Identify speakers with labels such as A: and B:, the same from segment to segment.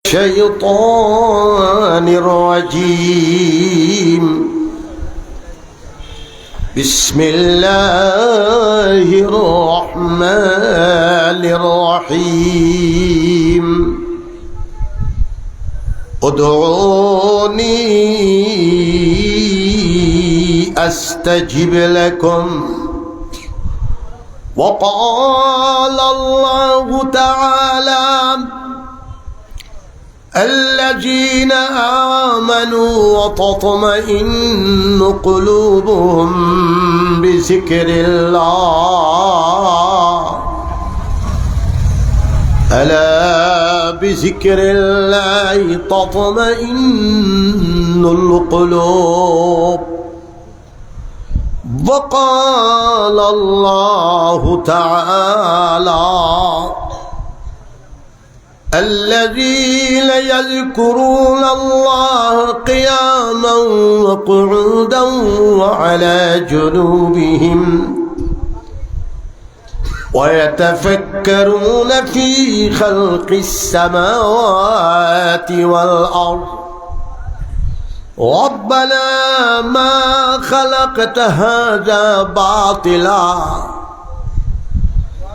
A: الشيطان الرجيم بسم الله الرحمن الرحيم ادعوني أستجب لكم وقال الله تعالى الذين آمنوا وتطمئن قلوبهم بذكر الله ألا بذكر الله تطمئن القلوب وقال الله تعالى الذين يذكرون الله قياما وقعودا وعلى جنوبهم ويتفكرون في خلق السماوات والأرض ربنا ما خلقت هذا باطلا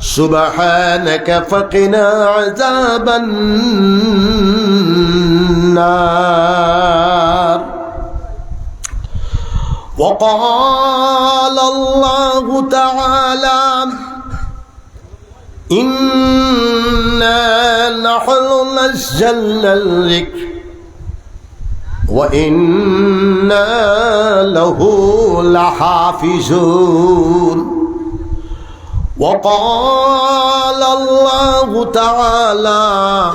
A: سبحانك فقنا عذاب النار وقال الله تعالى إنا نحن نزلنا الذكر وإنا له لحافظون وقال الله تعالى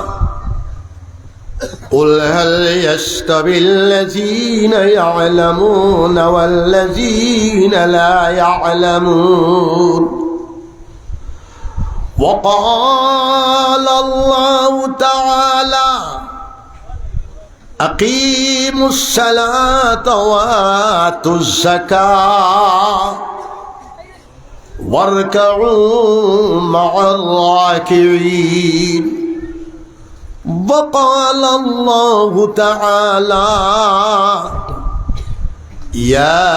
A: قل هل يستوي الذين يعلمون والذين لا يعلمون وقال الله تعالى أقيموا الصلاة وآتوا الزكاة واركعوا مع الراكعين وقال الله تعالى يا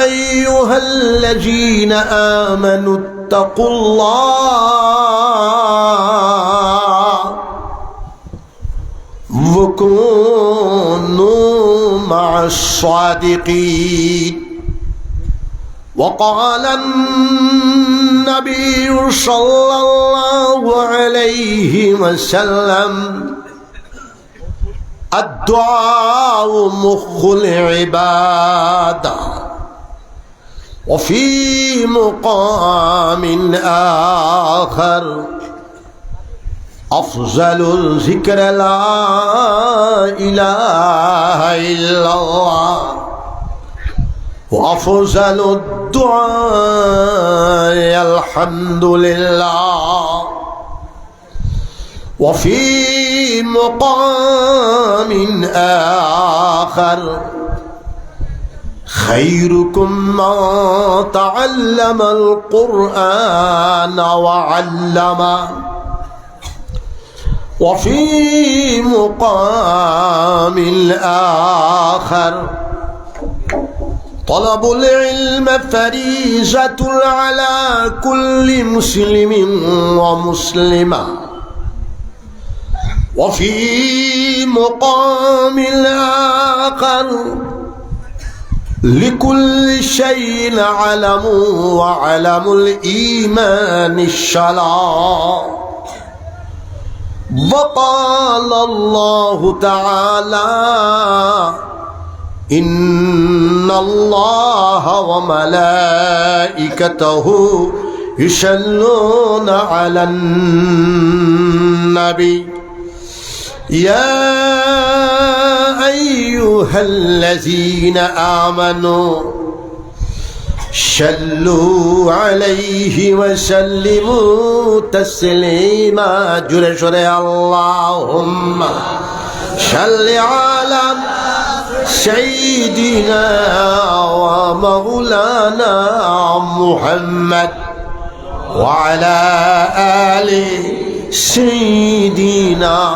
A: أيها الذين آمنوا اتقوا الله وكونوا مع الصادقين وقال النبي صلى الله عليه وسلم الدعاء مخ العبادة وفي مقام آخر أفضل الذكر لا إله إلا الله وأفضل الدعاء الحمد لله وفي مقام آخر خيركم من تعلم القرآن وعلمه وفي مقام آخر طلب العلم فريضة على كل مسلم ومسلمة وفي مقام آخر لكل شيء علم وعلم الإيمان الصلاة وقال الله تعالى إن الله وملائكته يصلون على النبي يا أيها الذين آمنوا صلوا عليه وسلموا تسليما جل جلاله اللهم صل على سيدنا ومولانا محمد وعلى آل سيدنا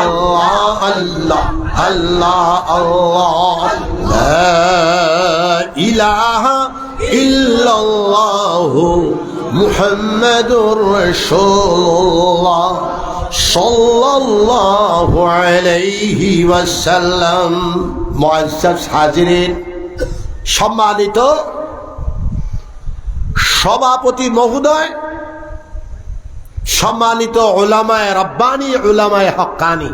A: আল্লাহ আল্লাহ আল্লাহ আল্লাহ লা ইলাহা ইল্লাল্লাহু মুহাম্মাদুর রাসূলুল্লাহ সাল্লাল্লাহু আলাইহি ওয়াসাল্লাম। মুআজ্জাজ হাজিরিন, সম্মানিত সভাপতি মহোদয়, সম্মানিত উলামায়ে রাব্বানী, উলামায়ে হক্কানি,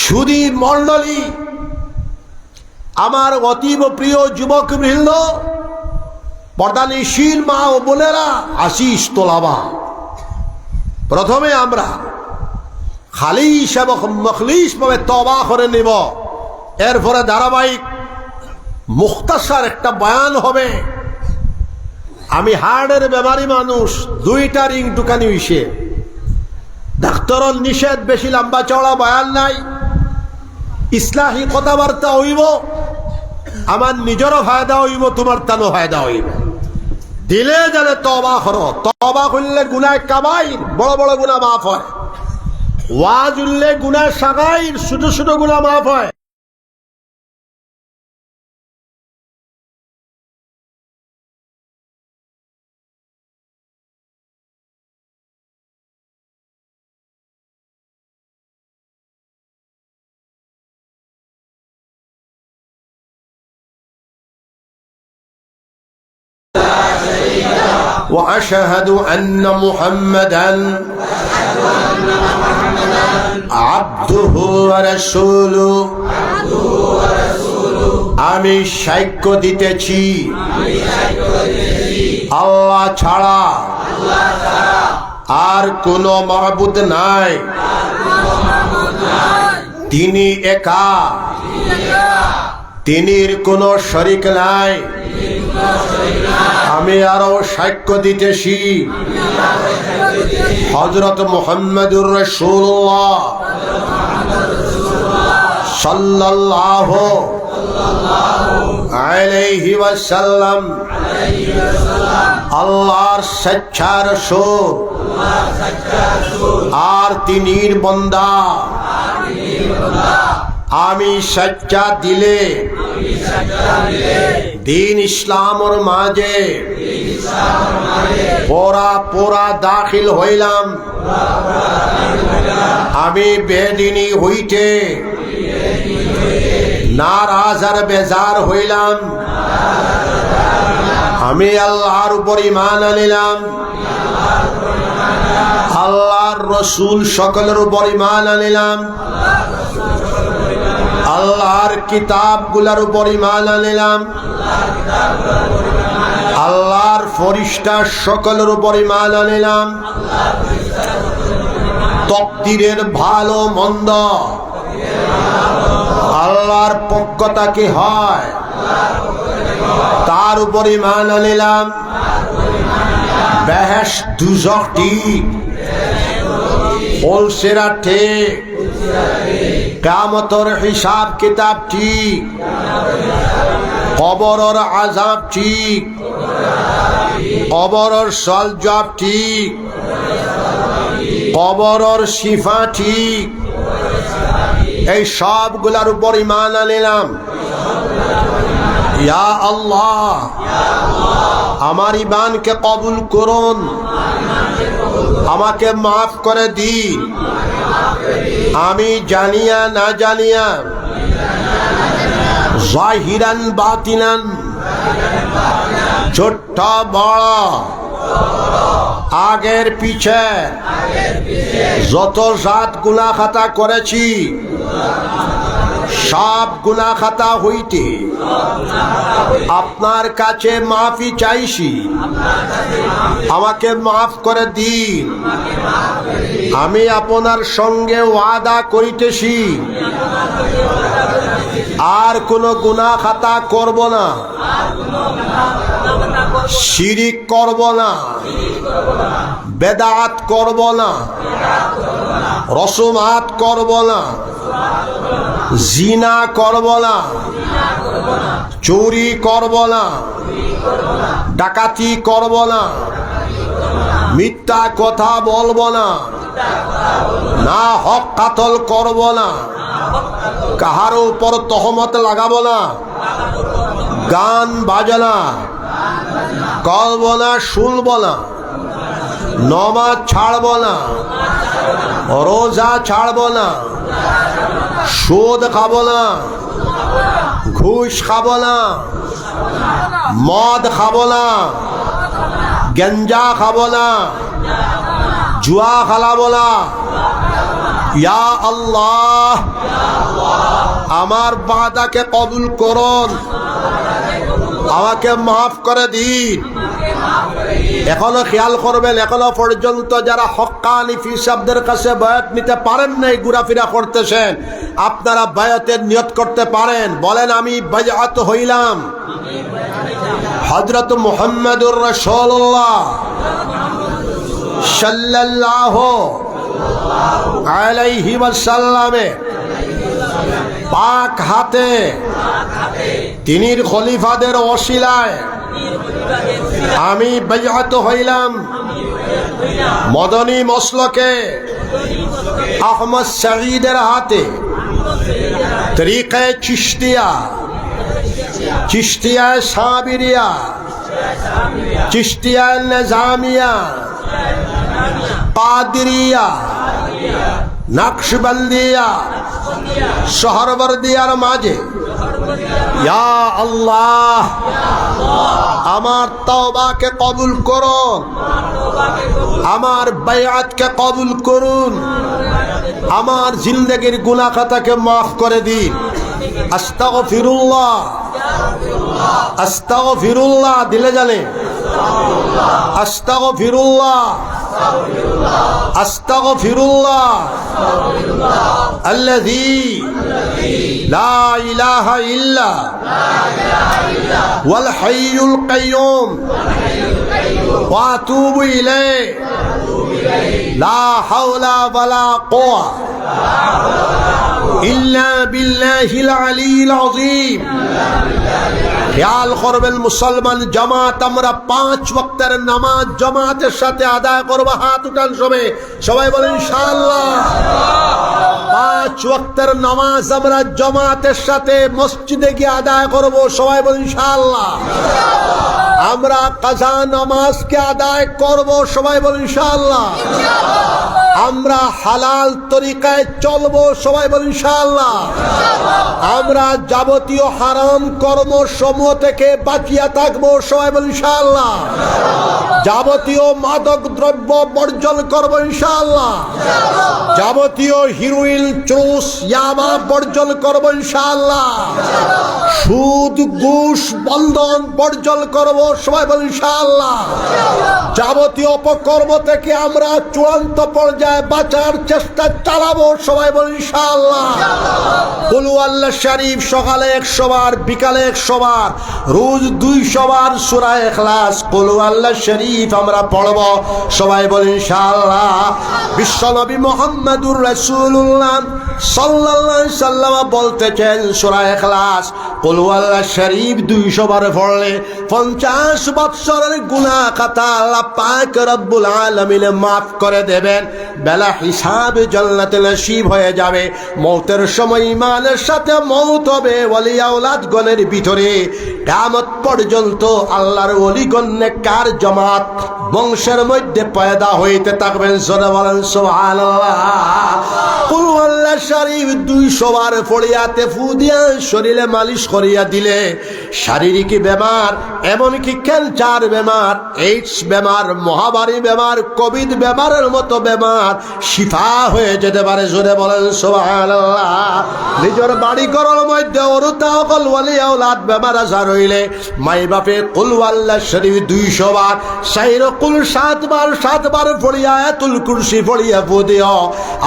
A: সুধী মণ্ডলী, আমার অতীব প্রিয় যুবক বৃন্দ, পর্দানিশীল মা ও বোনেরা, আশিস তোলাবা, প্রথমে আমরা খালিস এবং মখলিস ভাবে তওবা করে নেব। এরপরে ধারাবাহিক মুখতাসার একটা বয়ান হবে। আমি হার্টের বেমারি মানুষ, দুইটা রিং টুকানি হইছে, ডাক্তারর নিষেধ, বেশি লম্বা চওড়া বয়ান নাই, ইসলাহী কথাবার্তা হইব, আমার নিজেরও ফায়দা হইব, তোমার তানো ফায়দা হইব। দিলে জানে তওবা করো, তওবা করলে গুনাহ কাবাইর, বড় বড় গুনাহ মাফ হয়। ওয়াজ উল্লে গুনাহ সাগাইর, ছোট ছোট গুনাহ মাফ হয়। وأشهد أن محمدا عبده ورسوله। আমি সাক্ষ্য দিতেছি আল্লাহ ছাড়া আর কোন মাবুদ নাই, তিনি একা, তিনির কোনো শরীক নাই। আমি আরো সাক্ষ্য দিতেছি হযরত মুহাম্মদুর রাসূলুল্লাহ সাল্লাল্লাহু আলাইহি ওয়াসাল্লাম আল্লাহর সচ্চা রাসূল আর তিনির বান্দা। আমি সচ্চা দিলে দিন ইসলামের মাঝে পোরা পোরা দাখিল হইলাম। আমি বেদিনী হইতে নারাজ আর বেজার হইলাম। আমি আল্লাহর উপর ঈমান আনিলাম, আল্লাহর রসুল সকলের উপর ঈমান আনিলাম, আল্লাহর কিতাবগুলোর উপর ঈমান আনিলাম, আল্লাহর ফেরেশতা সকলের উপর ঈমান আনিলাম। তকদিরের ভালো মন্দ আল্লাহর পক্ষ থেকে হয়, তার উপর ঈমান আনিলাম। বেহেশত দুজখ ঠিক, ওলসেরা ঠিক, কিয়ামতের হিসাব কিতাব ঠিক, কবরের আযাব ঠিক, কবরের সওয়াল জবাব ঠিক, কবরের শিফা ঠিক, এই সবগুলোর উপর ঈমান আনিলাম। ইয়া আল্লাহ, আমার ঈমানকে কবুল করুন, আমাকে মাফ করে দিন। আমি জানিয়া না জানিয়া, জাহিরান বাতিনান, ছোট্ট বড়, আগের পিছে যত জাত গুনাহ খাতা করেছি, সব গুনাহ খাতা হইতে আপনার কাছে মাফি চাইছি, আমাকে মাফ করে দিন। আমি আপনার সঙ্গে ওয়াদা করিতেছি আর কোন গুনাহ খাতা করব না, শিরিক করব না, বেদাত করব না, রসুমাত করব না, জিনা করব না, চুরি করব না, ডাকাতি করব না, মিথ্যা কথা বলবো না, না হক কাতল করব না, কাহার উপর তহমত লাগাবো না, গান বাজনা করব না, শুনব না, নমাজ ছাড়ব না, রোজা ছাড়ব না, সুদ খাব না, ঘুষ খাব না, মদ খাব না, গঞ্জা খাব না, জুয়া খেলাবো না। ইয়া আল্লাহ, আমার বাদাকে কবুল করুন, আমাকে মাফ করে দিন। এখনো খেয়াল করবেন, এখনো পর্যন্ত যারা হক্কানি ফিসাবদের কাছে বায়াত নিতে পারেন নাই, ঘোরাফেরা করতেছেন, আপনারা বায়াতের নিয়ত করতে পারেন। বলেন, আমি বায়াত হইলাম হযরত মুহাম্মদুর রাসূলুল্লাহ সাল্লাল্লাহু আলাইহি ওয়াসাল্লামের পাক হাতে তিনির খলিফাদের ওসিলায় আমি বাইআত হইলাম মদনী মসলকে আহমদ শহীদের হাতে তরিকে চিশতিয়া, চিশতিয়া সাবিরিয়া, চিশতিয়া নিজামিয়া, কাদরিয়া, নকশবন্দিয়া, সোহরবর্দিয়ার মাঝে ইয়া আল্লাহ আমার তওবাকে কবুল করুন, আমার বায়াতকে কবুল করুন, আমার জিন্দেগির গুনাহ খাতাকে মাফ করে দিন। আস্তাগফিরুল্লাহ, আস্তাগফিরুল্লাহ দিলে জানে, আস্তাগফিরুল্লাহ, আস্তাগফিরুল্লাহ আল্লাযী লা ইলাহা ইল্লা ওয়াল হাইয়ুল কাইয়ুম ওয়া আতুবু ইলাইহি লা হাওলা ওয়ালা কুওয়াতা ইল্লা বিল্লাহিল আলিয়্যিল আযীম। খেয়াল করবেন মুসলমান জামাত, আমরা 5 ওয়াক্তের নামাজ জামাতের সাথে আদায় করব। হাত উঠান সবে, সবাই বলেন ইনশাআল্লাহ। 5 ওয়াক্তের নামাজ আমরা জামাতের সাথে মসজিদে গিয়ে আদায় করব, সবাই বলেন ইনশাআল্লাহ। আমরা কাজা নামাজকে আদায় করব, সবাই বলেন ইনশাআল্লাহ। আমরা হালাল তরিকায় চলবো, সবাই বলেন ইনশাআল্লাহ। আমরা যাবতীয় হারাম কর্ম সমূহ থেকে বাঁচিয়া থাকবো, সবাই বলেন ইনশাআল্লাহ। যাবতীয় মাদক দ্রব্য বর্জন করবো ইনশাআল্লাহ। যাবতীয় হিরোইন, চুস, ইয়াবা বর্জন করবো ইনশাআল্লাহ। সুদ, ঘুষ, বন্ধন বর্জন করবো, সবাই বলেন ইনশাআল্লাহ। যাবতীয় অপকর্ম থেকে আমরা চূড়ান্ত পর্যায়ে বাঁচার চেষ্টা চালাবো, সবাই বলেন ইনশাআল্লাহ। কুল আল্লাহ শরীফ সকালে 100 বার, বিকালে 100 বার, রোজ 200 বার সূরা ইখলাস কুল আল্লাহ শরীফ আমরা পড়ব, সবাই বলেন ইনশাআল্লাহ। বিশ্বনবী মুহাম্মদুর রাসূলুল্লাহ সাল্লাল্লাহু আলাইহি সাল্লাম বলতেছেন, সূরা ইখলাস কুল আল্লাহ শরীফ 200 বার পড়লে 50 বছরের গুনাহ খাতা আল্লাহ পাক রব্বুল আলামিন মাফ করে দেবেন। বেলা হিসাবে জান্নাতে নসিব হয়ে যাবে। মৌতের সময় ইমানের সাথে মৌত হবে। ওলি আওলাদ গণের ভিতরে কিয়ামত পর্যন্ত আল্লাহর ওলিগণ নেককার জামাত বংশের মধ্যে পয়দা হইতে থাকবেন। জোরে বলেন সুবহানাল্লাহ। কুল আল্লাহ শরীফ 200 বার পড়িয়াতে ফু দিয়া শরীরে মালিশ করিয়া দিলে শারীরিক বেমার, এমনকি ক্যান্সার বেমার, এইডস বেমার, মহামারী বেমার, কোভিড বেমারের মতো বেমার শিফা হয়ে যেতে পারে। জোরে বলেন সুবহানাল্লাহ। নিজের বাড়ি ঘরের মধ্যে অরুতা অকল ওলি আওলাদ বেমার আজার হইলে মাই বাপে কুল আল্লাহ শরীফ 200 বার, সাইর কুল 7 বার 7 বার পড়িয়া আয়াতুল কুরসি পড়িয়া পদিও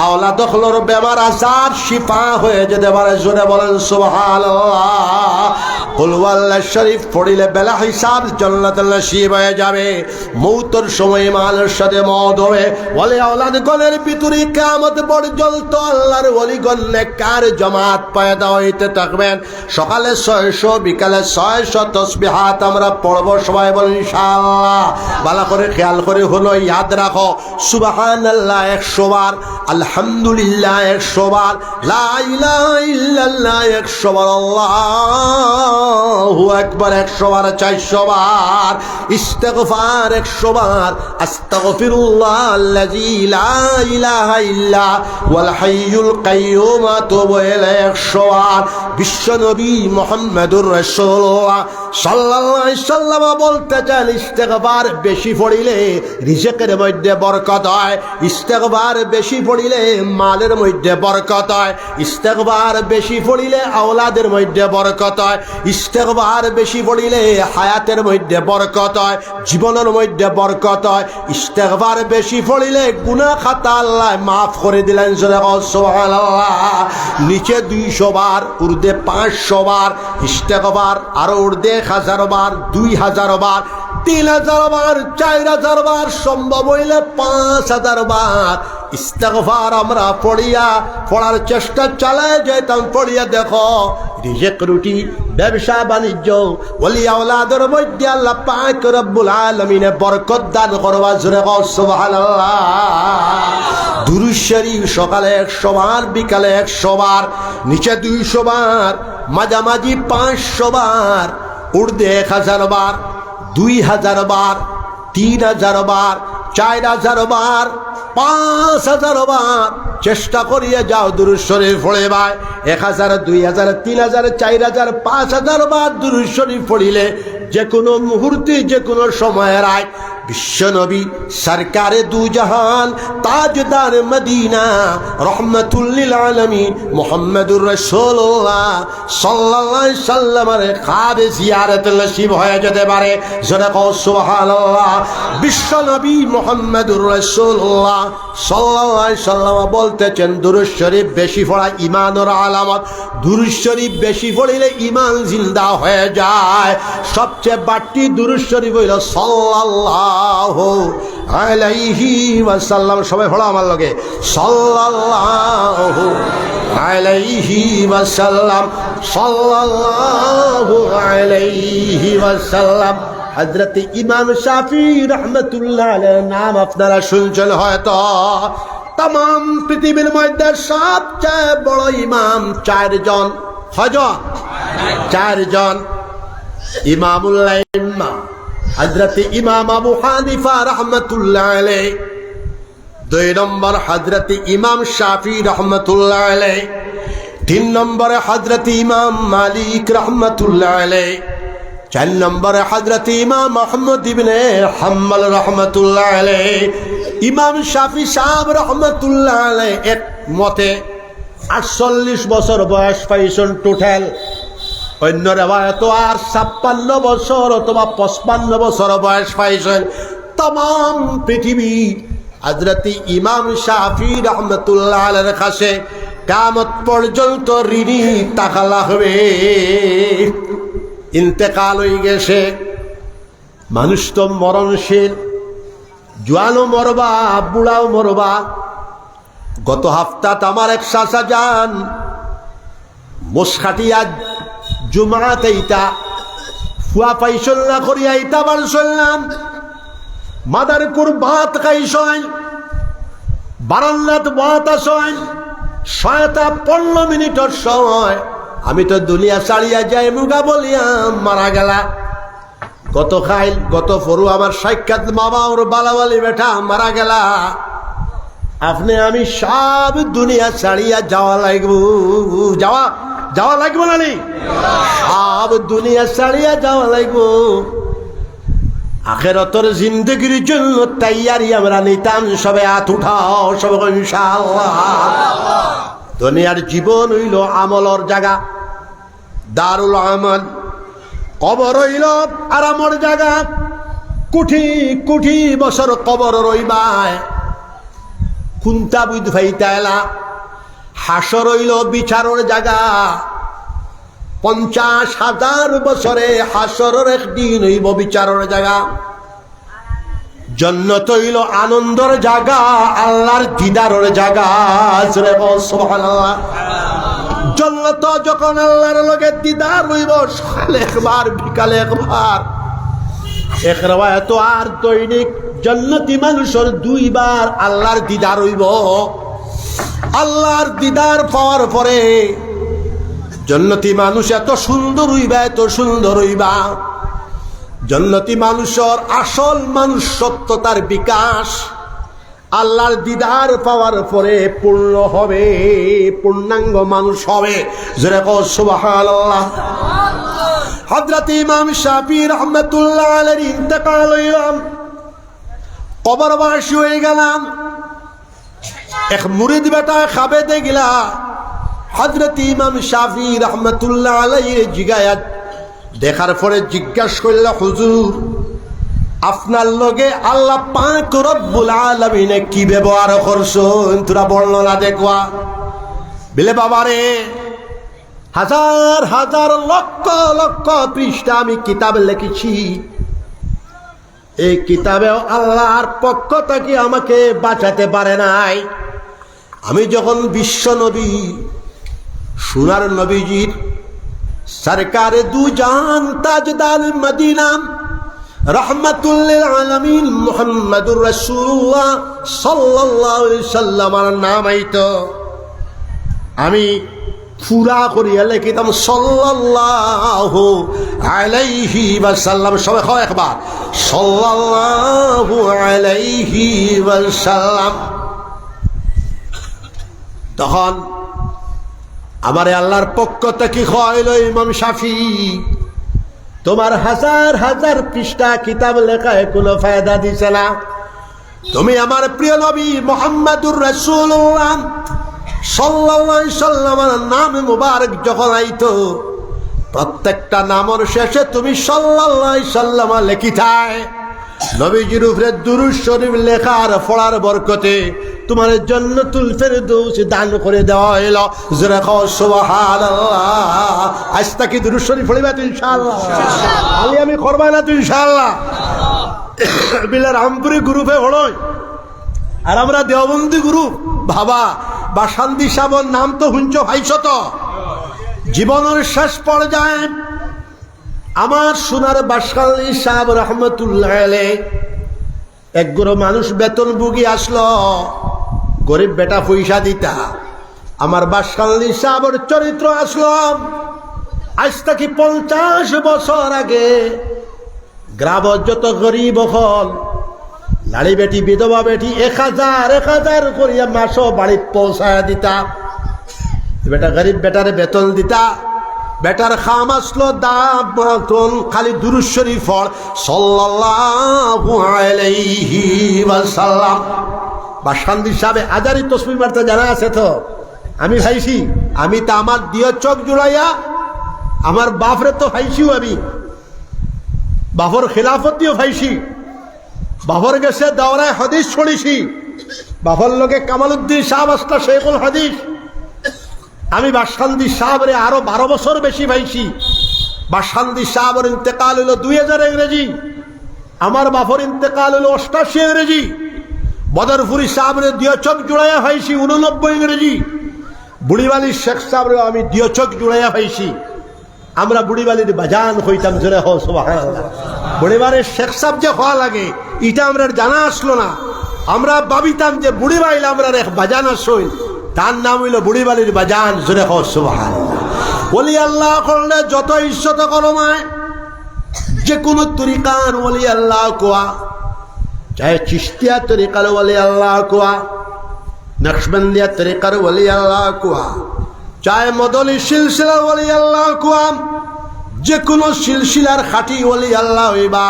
A: আওলাদ অকলর বেমার আজার শিফা হয়ে যেতে পারে। জোরে বলেন সুবহানাল্লাহ। কুল ওয়াল্লাহ শরীফ পড়িলে বেলা হিসাব জান্নাতুল নসিব হয়ে যাবে। মৌতের সময় মানুষের সাথে মওত হবে। ওলি আওলাদ গণের ভিতরে কিয়ামত পর্যন্ত আল্লাহর ওলিগণ নেককার জামাত পয়দা হইতে থাকবেন। সকালে 600, বিকালে 600 তাসবিহাত আমরা পড়ব। সবাই বলেন ইনশাআল্লাহ। ভালো করে খেয়াল করে হলো ইয়াদ রাখো, সুবহানাল্লাহ 100 বার, আলহামদুলিল্লাহ 100 বার, লা ইলাহা ইল্লাল্লাহ 100 বার, আল্লাহু আকবার 100 বার, 400 বার, ইস্তিগফার 100 বার, আস্তাগফিরুল্লাহ আল্লাযী লা ইলাহা ইল্লা ওয়াল হাইয়ুল কাইয়্যুম আতুবু ইলাইহি 100 বার। বিশ্বনবী মুহাম্মদুর রাসূলুল্লাহ সাল্লাল্লাহু আলাইহি সাল্লাম বলতেছেন, ইস্তিগফার বেশি পড়িলে রিজিকের মধ্যে বরকত হয়, ইস্তিগফার বেশি পড়িলে মালের মধ্যে বরকত হয়, ইস্তিগফার বেশি পড়িলে আওলাদের মধ্যে বরকত হয়, ইস্তিগফার বেশি পড়িলে হায়াতের মধ্যে বরকত হয়, জীবনের মধ্যে বরকত হয়, ইস্তিগফার বেশি পড়িলে গুনাহ খাতা আল্লাহ মাফ করে দিলেন। সুবহানাল্লাহ। নিচে 200 বার, ঊর্ধ্বে 500 বার ইস্তিগফার, আর ঊর্ধ্বে 1000 বার, 2000 বার, 3000 বার, 4000 বার, সম্ভব হইলে 5000 বার ইস্তিগফার আমরা পড়ার চেষ্টা চালায় যেতাম। পড়িয়া দেখো রিজিক রুটি, ব্যবসা বাণিজ্য, ওলি আওলাদের মধ্যে আল্লাহ পাক রব্বুল আলামিনে বরকত দান করবা। জোরে কও সুবহানাল্লাহ। দুরূদ শরীফ সকালে 100 বার, বিকালে 100 বার, নিচে 200 বার, মাঝামাঝি 500 বার, ঊর্ধ্বে 1000 বার, 2000 বার, 3000 বার, 4000 বার, 5000 বার চেষ্টা করিয়ে যাও দুরূদ শরীফ পড়ে ভাই। 1000, 2000, 3000, 4000, 5000 বার দুরূদ শরীফ পড়িলে যে কোনো মুহূর্তে, যে কোনো সময়ের আয় বিশ্বনবী সরকারে দু জাহান, তাজদার মদিনা, রহমাতুল লিল আলামিন মুহাম্মদুর রাসূলুল্লাহ সাল্লাল্লাহু আলাইহি সাল্লামের খাবে জিয়ারত নসিব হয়ে যেতে পারে। জোরে কও সুবহানাল্লাহ। বিশ্বনবী মুহাম্মদুর রাসূলুল্লাহ সাল্লাল্লাহু আলাইহি সাল্লাম বলতেছেন, দুরূদ শরীফ বেশি পড়া ঈমানের আলামত। দুরূদ শরীফ বেশি পড়িলে ঈমান জিন্দা হয়ে যায়। সবচেয়ে বাড়তি দুরূদ শরীফ হইল সাল্লাল্লাহু আলাইহি ওয়াসাল্লাম। সবাই পড়ো আমার লগে, সাল্লাল্লাহু আলাইহি ওয়াসাল্লাম, সাল্লাল্লাহু আলাইহি ওয়াসাল্লাম। হযরত ইমাম শাফি রাহমাতুল্লাহ আলাইহির নাম আপনারা শুনছেন হয়তো। তাম পৃথিবীর মধ্যে সবচেয়ে বড় ইমাম 4 জন। কয়জন? 4 জন। ইমামুল আইম্মা হযরত ইমাম আবু হানিফা রাহমাতুল্লাহ আলাইহি, 2 নম্বর হযরত ইমাম শাফি রাহমাতুল্লাহ আলাইহি, 3 নম্বরে হযরত ইমাম মালিক রাহমাতুল্লাহ আলাইহি, 4 নম্বরে হযরত ইমাম আহমদ ইবনে হাম্বল রাহমাতুল্লাহ আলাইহি। ইমাম শাফি সাহেব রাহমাতুল্লাহ আলাইহি এক মতে 48 বছর বয়স পাইছেন টোটাল। অন্য রেওয়ায়ত আর 56 বছর অথবা 55 বছর বয়স পাইছেন। तमाम পৃথিবী হযরত ইমাম শাফি রাহমাতুল্লাহ আলাইহির কাছে কিয়ামত পর্যন্ত ঋণী টাকা লাগবে। ইন্তেকাল হয়ে গেছে, মানুষ তো মরণশীল, জোয়ানও মরবা, বুড়াও মরবা। গত হপ্তাত আমার এক চাচা যান মুসখাটিয়া জুমাতে ইতা ফুয়া পাইছল না করিয়া ইতা বাড়ছলাম মাদারপুর ভাত খাইছয়, বারান্দাত ভাত আসয়, 15 মিনিটের সময় আমি তো দুনিয়া ছাড়িয়া যাই মুগা বলিয়া মারা গেলা। গত ফরু আমার সাক্ষাৎ মামা ওর বালাবালি বেটা মারা গেলা। আপনি আমি সব দুনিয়া ছাড়িয়া যাওয়া লাগব, যাওয়া লাগবো না, সব দুনিয়া ছাড়িয়া যাওয়া লাগব। আখিরাতের জিন্দেগির জন্য তৈয়ারি আমরা নিতাম। সবে হাত উঠাও, সবে ইনশাআল্লাহ। দুনিয়ার জীবন হইল আমলর জায়গা, দারুল আমল। কবর হইল আরামর জায়গা, কোটি কোটি বছর কবর রইবায় কুন্তা বুধ ভাইতাইলা। হাসর হইল বিচারর জায়গা, 50,000 বছরে হাসরের একদিন হইব বিচারের জায়গা। জান্নাত হইল আনন্দের জায়গা, আল্লাহর দিদারের জায়গা। সুবহানাল্লাহ। জান্নাত যখন আল্লাহর লগে দিদার হইব, সকালে একবার বিকালে একবার। এক রাওয়ায়াত আর দৈনিক জান্নাতি মানুষের 2 বার আল্লাহর দিদার হইব। আল্লাহর দিদার পাওয়ার পরে জান্নাতি মানুষ এত সুন্দর হইবা, এত সুন্দর হইবা। জান্নাতি মানুষের আসল মানুষ সত্যতার বিকাশ আল্লাহর দিদার পাওয়ার পরে পূর্ণ হবে, পূর্ণাঙ্গ মানুষ হবে। জোরে কও সুবহানাল্লাহ। হযরত ইমাম শাফি রাহমাতুল্লাহ আলাইহি ইন্তেকাল হইলাম, কবরবাসী হয়ে গেলাম। এক মুরিদ বেটা খাবে দেখলা হযরত ইমাম শাফি রাহমাতুল্লাহ আলাইহি জিগায়াত দেখার পরে জিজ্ঞাসা করল, হুজুর আপনার লগে আল্লাহ পাক রব্বুল আলামিনে কি ব্যবহার করছেন, তোরা বর্ণনা দেখবা। বলে বাবারে, হাজার হাজার লক্ষ লক্ষ পৃষ্ঠা আমি কিতাব লিখেছি। এই কিতাবেও আল্লাহর পক্ষ থেকে আমাকে বাঁচাতে পারে নাই। আমি যখন বিশ্ব নবী সোনার নবীজির সরকারে দু জাহান তাজদার মদিনা রহমাতুল লিল আলামিন মুহাম্মাদুর রাসূলুল্লাহ সাল্লাল্লাহু আলাইহি সাল্লামের নাম আইতো, আমি পুরা করিয়া লিখিতাম সাল্লাল্লাহু আলাইহি ওয়াসাল্লাম। সবাই হয় একবার সাল্লাল্লাহু আলাইহি ওয়াসাল্লাম। তখন আমারে আল্লাহর পক্ষ থেকে কইল, ইমাম শাফি তোমার হাজার হাজার পৃষ্ঠা কিতাব লেখায় কোনো ফায়দা দিছে না। তুমি আমার প্রিয় নবী মুহাম্মাদুর রাসূলুল্লাহ সাল্লাল্লাহু আলাইহি সাল্লামের নাম মুবারক যখন আইতো, প্রত্যেকটা নামের শেষে তুমি সাল্লাল্লাহু আলাইহি সাল্লাম লেখিতায়। নবীজির উপরে দুরূদ শরীফ লেখার পড়ার বরকতে তোমার জান্নাতুল ফেরদৌস দান করে দেওয়া হইল। জোরে কও সুবহানাল্লাহ। আজ থেকে দুরূদ শরীফ পড়িবা তো ইনশাআল্লাহ। আমি করবা না তো ইনশাআল্লাহ। বিলা রামপুরি গ্রুপে হড়ই আর আমরা দেওবন্দি গ্রুপ ভাবা বা শান্তি সাবর নাম তো শুনছ ভাইছ তো। জীবনের শেষ পর্যায়ে আমার সোনার বাসখালী সাহেব রহমতুল্লাহ আলাইহি এক গুরু মানুষ বেতন ভুগি আসলো, গরিব বেটা পয়সা দিতা। আমার বাসখালী সাহেবের চরিত্র আসলো আজ থেকে 50 বছর আগে। গ্রামের যত গরিব হল লাড়ি বেটি বিধবা বেটি 1000 করিয়া মাসও বাড়ি পৌঁছায় দিতা। বেটা গরিব বেটারে বেতন দিতা। বেটার খাম আসলো দাম খালি দুরূদ শরীফ পড় সাল্লাল্লাহু আলাইহি ওয়াসাল্লাম। বা শান্তি সাহেব আজারি তসবিহ মারতে জানা আছে তো? আমি ভাইছি, আমি তো আমার দিয়ে চোখ জুড়াইয়া আমার বাপরে তো ভাইছিও, আমি বাপর খিলাফত দিয়েও ভাইছি, বাপর গেছে দাওরায় হাদিস ছড়িছি, বাপর লোকে কামালউদ্দিন সাহেব আসলা শেখুল হাদিস। আমি বাসখালী সাহেবরে আরো 12 বছর বেশি ভাইছি। বাসখালী সাহেবের ইন্তেকাল হইল 2000 ইংরেজি, আমার বাপর ইন্তেকাল হইল 88 ইংরেজি। বদরপুরি সাহেবরে দিয়ে চোখ জুড়াইয়া ভাইছি 89 ইংরেজি। বুড়িবালির শেখ সাহেবরে আমি দিয়ে চোখ জুড়াইয়া ভাইছি। আমরা বুড়িবালির বাজান হইতাম। জোরে হো সুবহানাল্লাহ। বুড়িবালির শেখ সাহেব যে হওয়া লাগে এটা আমরা জানা আসলো না। আমরা ভাবিতাম যে বুড়িবাইল আমরা এক বাজান আসইল, তার নাম হইল বুড়িবালির বাজান। জোরে হো সুবহানাল্লাহ। ওলি আল্লাহ করলে যত ইজ্জত করমায়, যে কোনো তরিকার ওলি আল্লাহ কোয়া, চাহে চিশতিয়া তরিকার ওলি আল্লাহ কোয়া, নকশবন্দিয়া তরিকার ওলি আল্লাহ কোয়া, চাহে মদনী সিলসিলার ওলি আল্লাহ কোয়া, যে কোনো সিলসিলার খাটি ওলি আল্লাহ হইবা।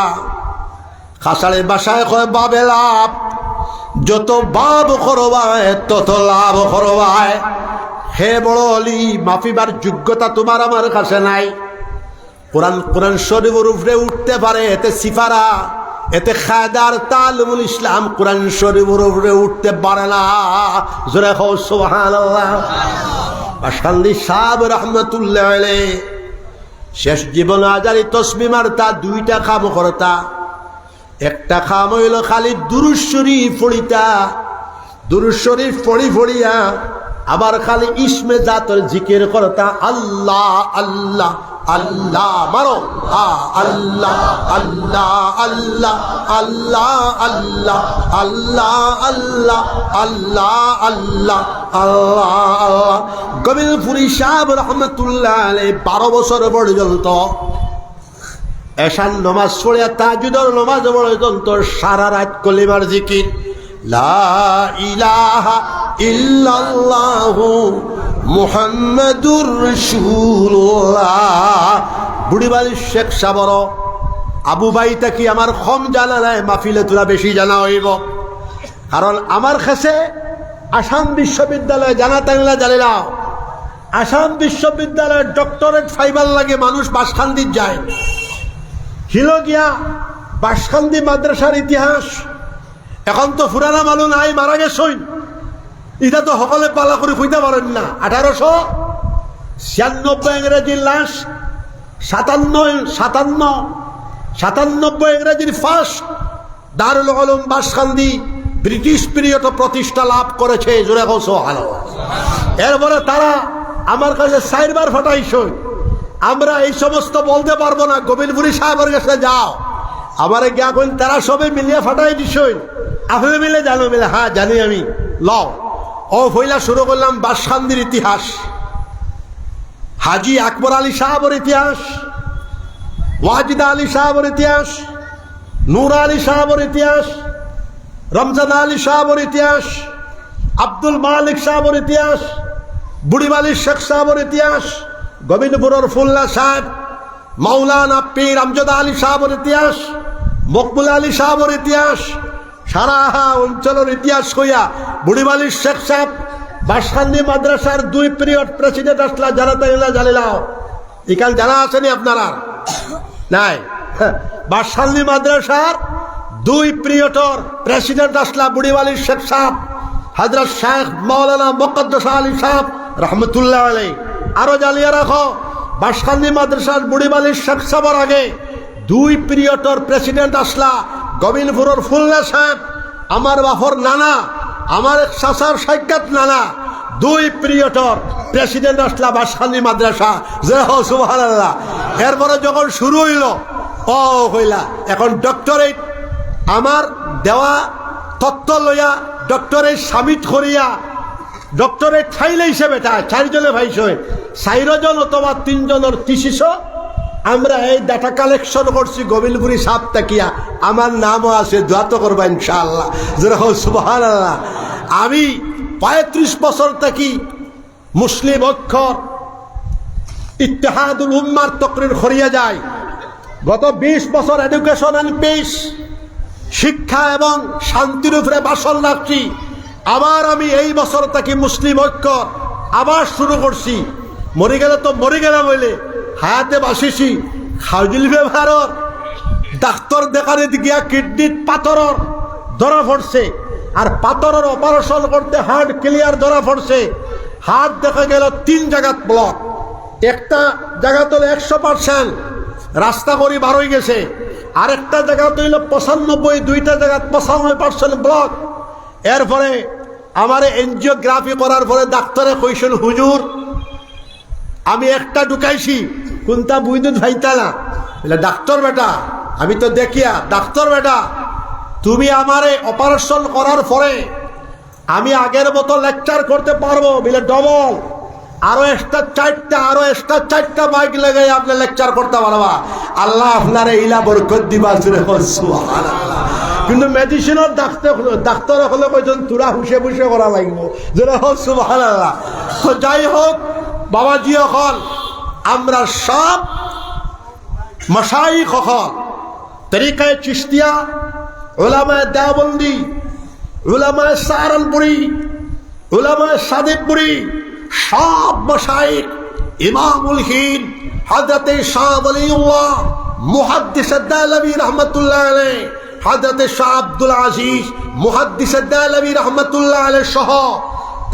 A: খাসাড়ে বাসায় কয় বাবে লাভ, যত বাব করবায় তত লাভ করবায়। হে বড় অলি, মাফিবার যোগ্যতা তোমার আমার কাছে নাই। কোরআন শরীফের উপরে উঠতে পারে এতে সিফারা, এতে খায়দার তালিমুল ইসলাম কোরআন শরীফের উপরে উঠতে পারে না। জোরে কও সুবহানাল্লাহ। বাসখালী সাহেব রহমতুল্লাহ আলাইহি শেষ জীবন আজারি তসবি মারতা, দুইটা কাম করতা। একটা কাম হইল খালি দুরূদ শরীফ পড়িতা, দুরূদ শরীফ পড়ি পড়িয়া আবার খালি ইসমে জাতর জিকির করতা, আল্লাহ আল্লাহ আল্লাহ, মারো আল্লাহ আল্লাহ আল্লাহ আল্লাহ আল্লাহ আল্লাহ আল্লাহ আল্লাহ আল্লাহ আল্লাহ আল্লাহ। কবিলপুরি সাহেব রহমতুল্লাহ আলাইহি 12 বছর পর্যন্ত এশার নামাজ পড়িয়া তাহাজ্জুদের নামাজ পর্যন্ত সারা রাত কলিমার জিকির, লা ইলাহা ইল্লাল্লাহু মুহাম্মাদুর রাসূলুল্লাহ। বুড়িবাড়ি শেখ সাবর আবু বাইতা কি আমার কম জানা নাই, মাহফিলে তোরা বেশি জানা হইব। কারণ আমার কাছে আসাম বিশ্ববিদ্যালয়ে জানা তাংলা জানিলা, আসাম বিশ্ববিদ্যালয়ের ডক্টরেট ফাইবার লাগে মানুষ বাসখান্দির যায়। হিল গিয়া বাসখান্দি মাদ্রাসার ইতিহাস এখন তো ফুরানা মালুম নাই, মারা গেছই। এটা তো সকলে পালা করে খুঁজতে পারেন না। 1896 ইংরেজির লাশ, 97 ইংরেজির ফার্স্ট দারুল উলুম বাসখান্দি ব্রিটিশ পিরিয়ড প্রতিষ্ঠা লাভ করেছে। জোরে কওছো ভালো। এরপরে তারা আমার কাছে 4 বার ফাটাইছে। আমরা এই সমস্ত বলতে পারবো না, গোবিলপুরি সাহেবের কাছে যাও, আমারে গিয়া কইন তারা সবে মিলিয়ে ফাটাই দিছই। আপনি মিলে জানো? মিলে হ্যাঁ জানি আমি। লও ও ফইলা শুরু করলাম বাসখান্দির ইতিহাস, হাজি আকবর আলী সাহেবের ইতিহাস, ওয়াজিদা আলী সাহেবের ইতিহাস, নূর আলী সাহেবের ইতিহাস, রমজান আলী সাহেবের ইতিহাস, আব্দুল মালিক সাহেবের ইতিহাস, বুড়িবালি শেখ সাহেবের ইতিহাস, গোবিন্দপুরের ফুল্লা সাহেব, মাওলানা পীর আমজদ আলী সাহেবের ইতিহাস, মকবুল আলী সাহেবের ইতিহাস, সারা অঞ্চলের ইতিহাস কইয়া বুড়িবালির শেখ সাহেব বাসখান্দি মাদ্রাসার 2 পিরিয়ড প্রেসিডেন্ট আসলা, যারা তাইলা জানিলাও এখান জানা আসেনি আপনারা নাই? বাসখান্দি মাদ্রাসার 2 পিরিয়ডর প্রেসিডেন্ট আসলা বুড়িবালির শেখ সাহেব হযরত শেখ মাওলানা মুকদ্দাস আলী সাহেব রহমতুল্লাহ আলাইহি। আরো জানিয়ে রাখো, বাসখান্দি মাদ্রাসার বুড়িবালির শেখ সাহেবের আগে 2 পিরিয়ডর প্রেসিডেন্ট আসলা গোবিন্দপুরের ফুল্লা সাহেব, আমার বাপর নানা, আমার এক চাচার সাক্ষাৎ নানা। 2 পিরিয়ডর প্রেসিডেন্ট আসলা বাসখান্দি মাদ্রাসা। জয় হো সুবহানাল্লাহ। এরপরে যখন শুরু হইল ও হইলা এখন ডক্টরেট, আমার দেওয়া তত্ত্ব লইয়া ডক্টরেট সাবমিট করিয়া ডক্টরেট ঠাইলে হিসেবে তা 4 জনে ভাইস, 4 জন অথবা 3 জনের থিসিস আমরা এই ডাটা কালেকশন করছি গোবিলপুরি সাহেব তাকিয়া। আমার নামও আছে, দোয়া তো করবা ইনশাআল্লাহ। যেরকম সুবহানাল্লাহ। আমি 35 বছর থাকি মুসলিম অক্ষর ইত্তেহাদুল উম্মার তকরির করিয়া যায়। গত 20 বছর এডুকেশন অ্যান্ড পিস, শিক্ষা এবং শান্তির উপরে বাসন রাখছি। আবার আমি এই বছর থাকি মুসলিম ঐক্য আবার শুরু করছি। মরে গেলে তো মরে গেলাম বলে হায়াতে বাসিছি। খাউজিল ব্যবহারর ডাক্তার দেখারে গিয়া কিডনির পাথরর ধরা পড়ছে, আর পাথরের অপারেশন করতে হার্ট ক্লিয়ার ধরা পড়ছে। হার্ট দেখা গেল 3 জায়গাত ব্লক, একটা জায়গা তো 100% রাস্তা করি বার হয়ে গেছে, আরেকটা জায়গা তো হইল 95, 2টা জায়গা 95% ব্লক। এরপরে আমার এনজিওগ্রাফি করার পরে ডাক্তারে কইছেন, হুজুর আমি একটা ঢুকাইছি, কোনটা বুঝতে ভাইতা না। ডাক্তার বেটা, আমি তো দেখিয়া ডাক্তার বেটা, তুমি আমারে অপারেশন করার পরে আমি আগের মতো লেকচার করতে পারবো বলে ডবল আরো এক্সট্রা 4টা মাইক লাগাই আপনি লেকচার করতে পারবা। আল্লাহ আপনার ইলা বরকত দিবা। সুবহানাল্লাহ। কিন্তু মেডিসিনের ডাক্তার হলে কইছেন তোরা হুসে বুসে করা লাগবো। সুবহানাল্লাহ। তো যাই হোক বাবাজি, এখন আমরা সব মাশাইখ হল তরিকায়ে চিশতিয়া, উলামায়ে দেওবন্দি, উলামায়ে সাহারানপুরি, উলামায়ে সাদেকপুরি, সব মাশাইখ ইমামুল হিন্দ হযরত শাহ ওয়ালিউল্লাহ মুহাদ্দিস আদ-দালাবী রাহমাতুল্লাহ আলাইহি, হযরত শাহ আব্দুল আজিজ মুহাদ্দিস আদ-দালাবী রাহমাতুল্লাহ আলাইহি সহ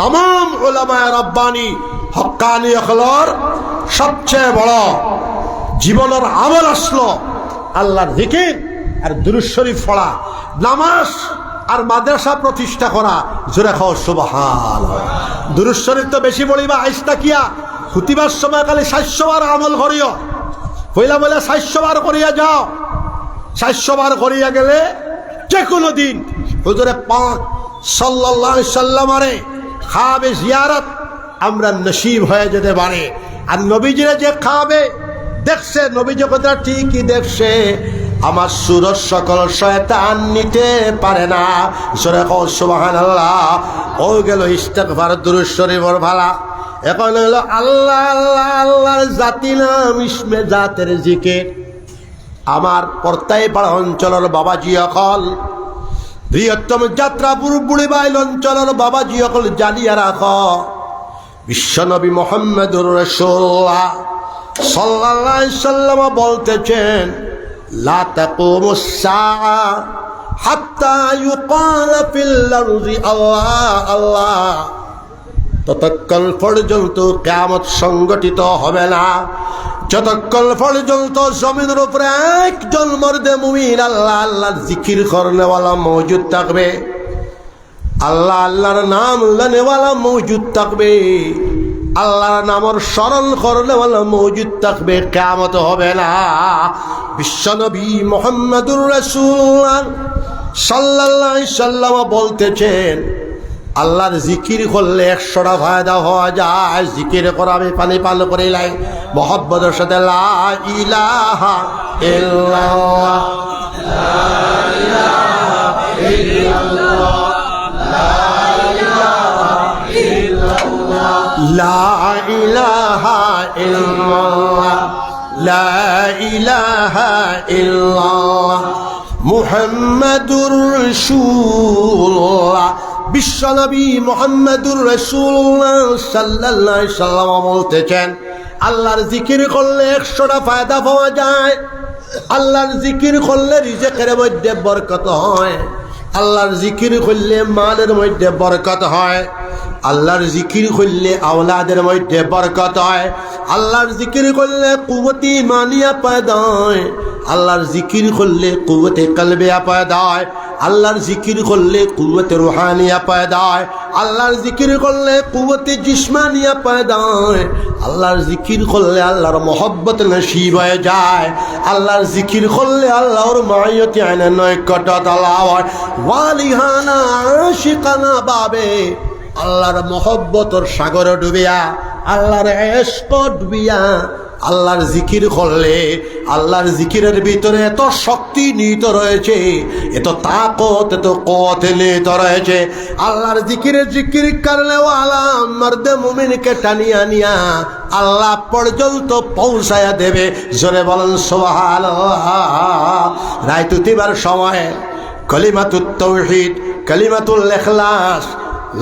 A: तमाम उलमाए रब्बानी हक्कानी अखलार सबसे बड़ा জীবনের আমল আসলো আল্লাহর জিকির আর দুরূদ শরীফ পড়া, নামাজ আর মাদ্রাসা প্রতিষ্ঠা করা। জোরে খাও সুবহানাল্লাহ। দুরূদ শরীফ তো বেশি বলিবা আইস্তা কিয়া খুতিবার সময় খালি 700 বার আমল করিও, পয়লা বলে 700 বার করিয়া যাও। 700 বার করিয়া গেলে যে কোনো দিন হুজুরে পাক সাল্লাল্লাহু আলাইহি সাল্লামারে খাবে জিয়ারত আমরা নসিব হয়ে যেতে পারে। আর নবীজিরা যে খাবে দেখছে, নবীজি কথা ঠিকই দেখছে, আমার সুরত সকল শয়তান নিতে পারে না। সূরা সুবহানাল্লাহ। ও গেল ইস্তেগফার দুরূদ শরীফের ভালা। এখন হলো আল্লাহ আল্লাহ আল্লাহর জাতি নাম ইসমে জাতের জিকির। আমার পর্তাই পাড়া অঞ্চলের বাবাজি অকল, বৃহত্তম যাত্রাপুর বুড়িবাইল অঞ্চলের বাবাজি অকল জানিয়া রাখ, বিশ্বনবী মুহাম্মদুর রাসূলুল্লাহ সাল্লাল্লাহু আলাইহি সাল্লাম বলতেছেন, লা তাকুমুস সাআ হাত্তা ইউকাল ফিল আরদি আল্লাহ আল্লাহ। ততক্ষণ পর্যন্ত কিয়ামত সংগঠিত হবে না যতক্ষণ পর্যন্ত জমিনের উপরে একজন মর্দে মুমিন আল্লাহ আল্লাহর জিকির করনেওয়ালা মওজুদ থাকবে, আল্লাহ আল্লাহর নাম লনেওয়ালা মওজুদ থাকবে, আল্লাহর নামের স্মরণ করনেওয়ালা মওজুদ থাকবে, কিয়ামত হবে না। বিশ্বনবী মুহাম্মদুর রাসূলুল্লাহ সাল্লাল্লাহু আলাইহি সাল্লাম বলতেছেন, আল্লাহর জিকির করলে 100টা ফায়দা হওয়া যায়। জিকির করা আমি পানি পান করিলাই মহব্বতের সাথে লা ইলাহা ইল্লাল্লাহ লা ইলাহা ইল্লাল্লাহ লা ইলাহা ইল্লাল্লাহ লা ইলাহা ইল্লাল্লাহ মুহাম্মাদুর রাসূলুল্লাহ। বিশ্বনবী মুহাম্মদুর রাসূলুল্লাহ সাল্লাল্লাহু আলাইহি সাল্লাম বলতেছেন, আল্লাহর জিকির করলে 100টা ফায়দা পাওয়া যায়। আল্লাহর জিকির করলে রিজিকের মধ্যে বরকত হয়, আল্লাহর জিকির করলে মালের মধ্যে বরকত হয়, আল্লাহর জিকির করলে আওলাদের মধ্যে বরকত হয়, আল্লাহর জিকির করলে কুওয়াতে ইমানিয়া পয়দা হয়, আল্লাহর জিকির করলে কুওয়াতে কলবিয়া পয়দা হয়, আল্লাহর জিকির করলে কুওয়াতে রুহানিয়া পয়দা হয়, আল্লাহর জিকির করলে কুওয়াতে জিসমানিয়া পয়দা হয়, আল্লাহর জিকির করলে আল্লাহর মহব্বত নসিব হয়ে যায়, আল্লাহর জিকির করলে আল্লাহর মাইয়তি আইনে নৈকট্য তালাব হয়। ওয়ালিহানা আশিকানা বাবে আল্লাহর মহব্বতর সাগরে ডুবিয়া, আল্লাহর ইশক ডুবিয়া আল্লাহর জিকির করলে, আল্লাহর জিকিরের ভিতরে এত শক্তি নিহিত রয়েছে, এত তাকত এত কওয়াত নিহিত রয়েছে। আল্লাহর জিকিরের জিকির করলে ওয়ালা মর্দে মুমিনকে টানিয়া নিয়া আল্লাহ পর্যন্ত পৌঁছায়া দেবে। জোরে বলেন সুবহানাল্লাহ। রাত উঠিবার সময় কালিমাতুত তাওহীদ, কালিমাতুল ইখলাস,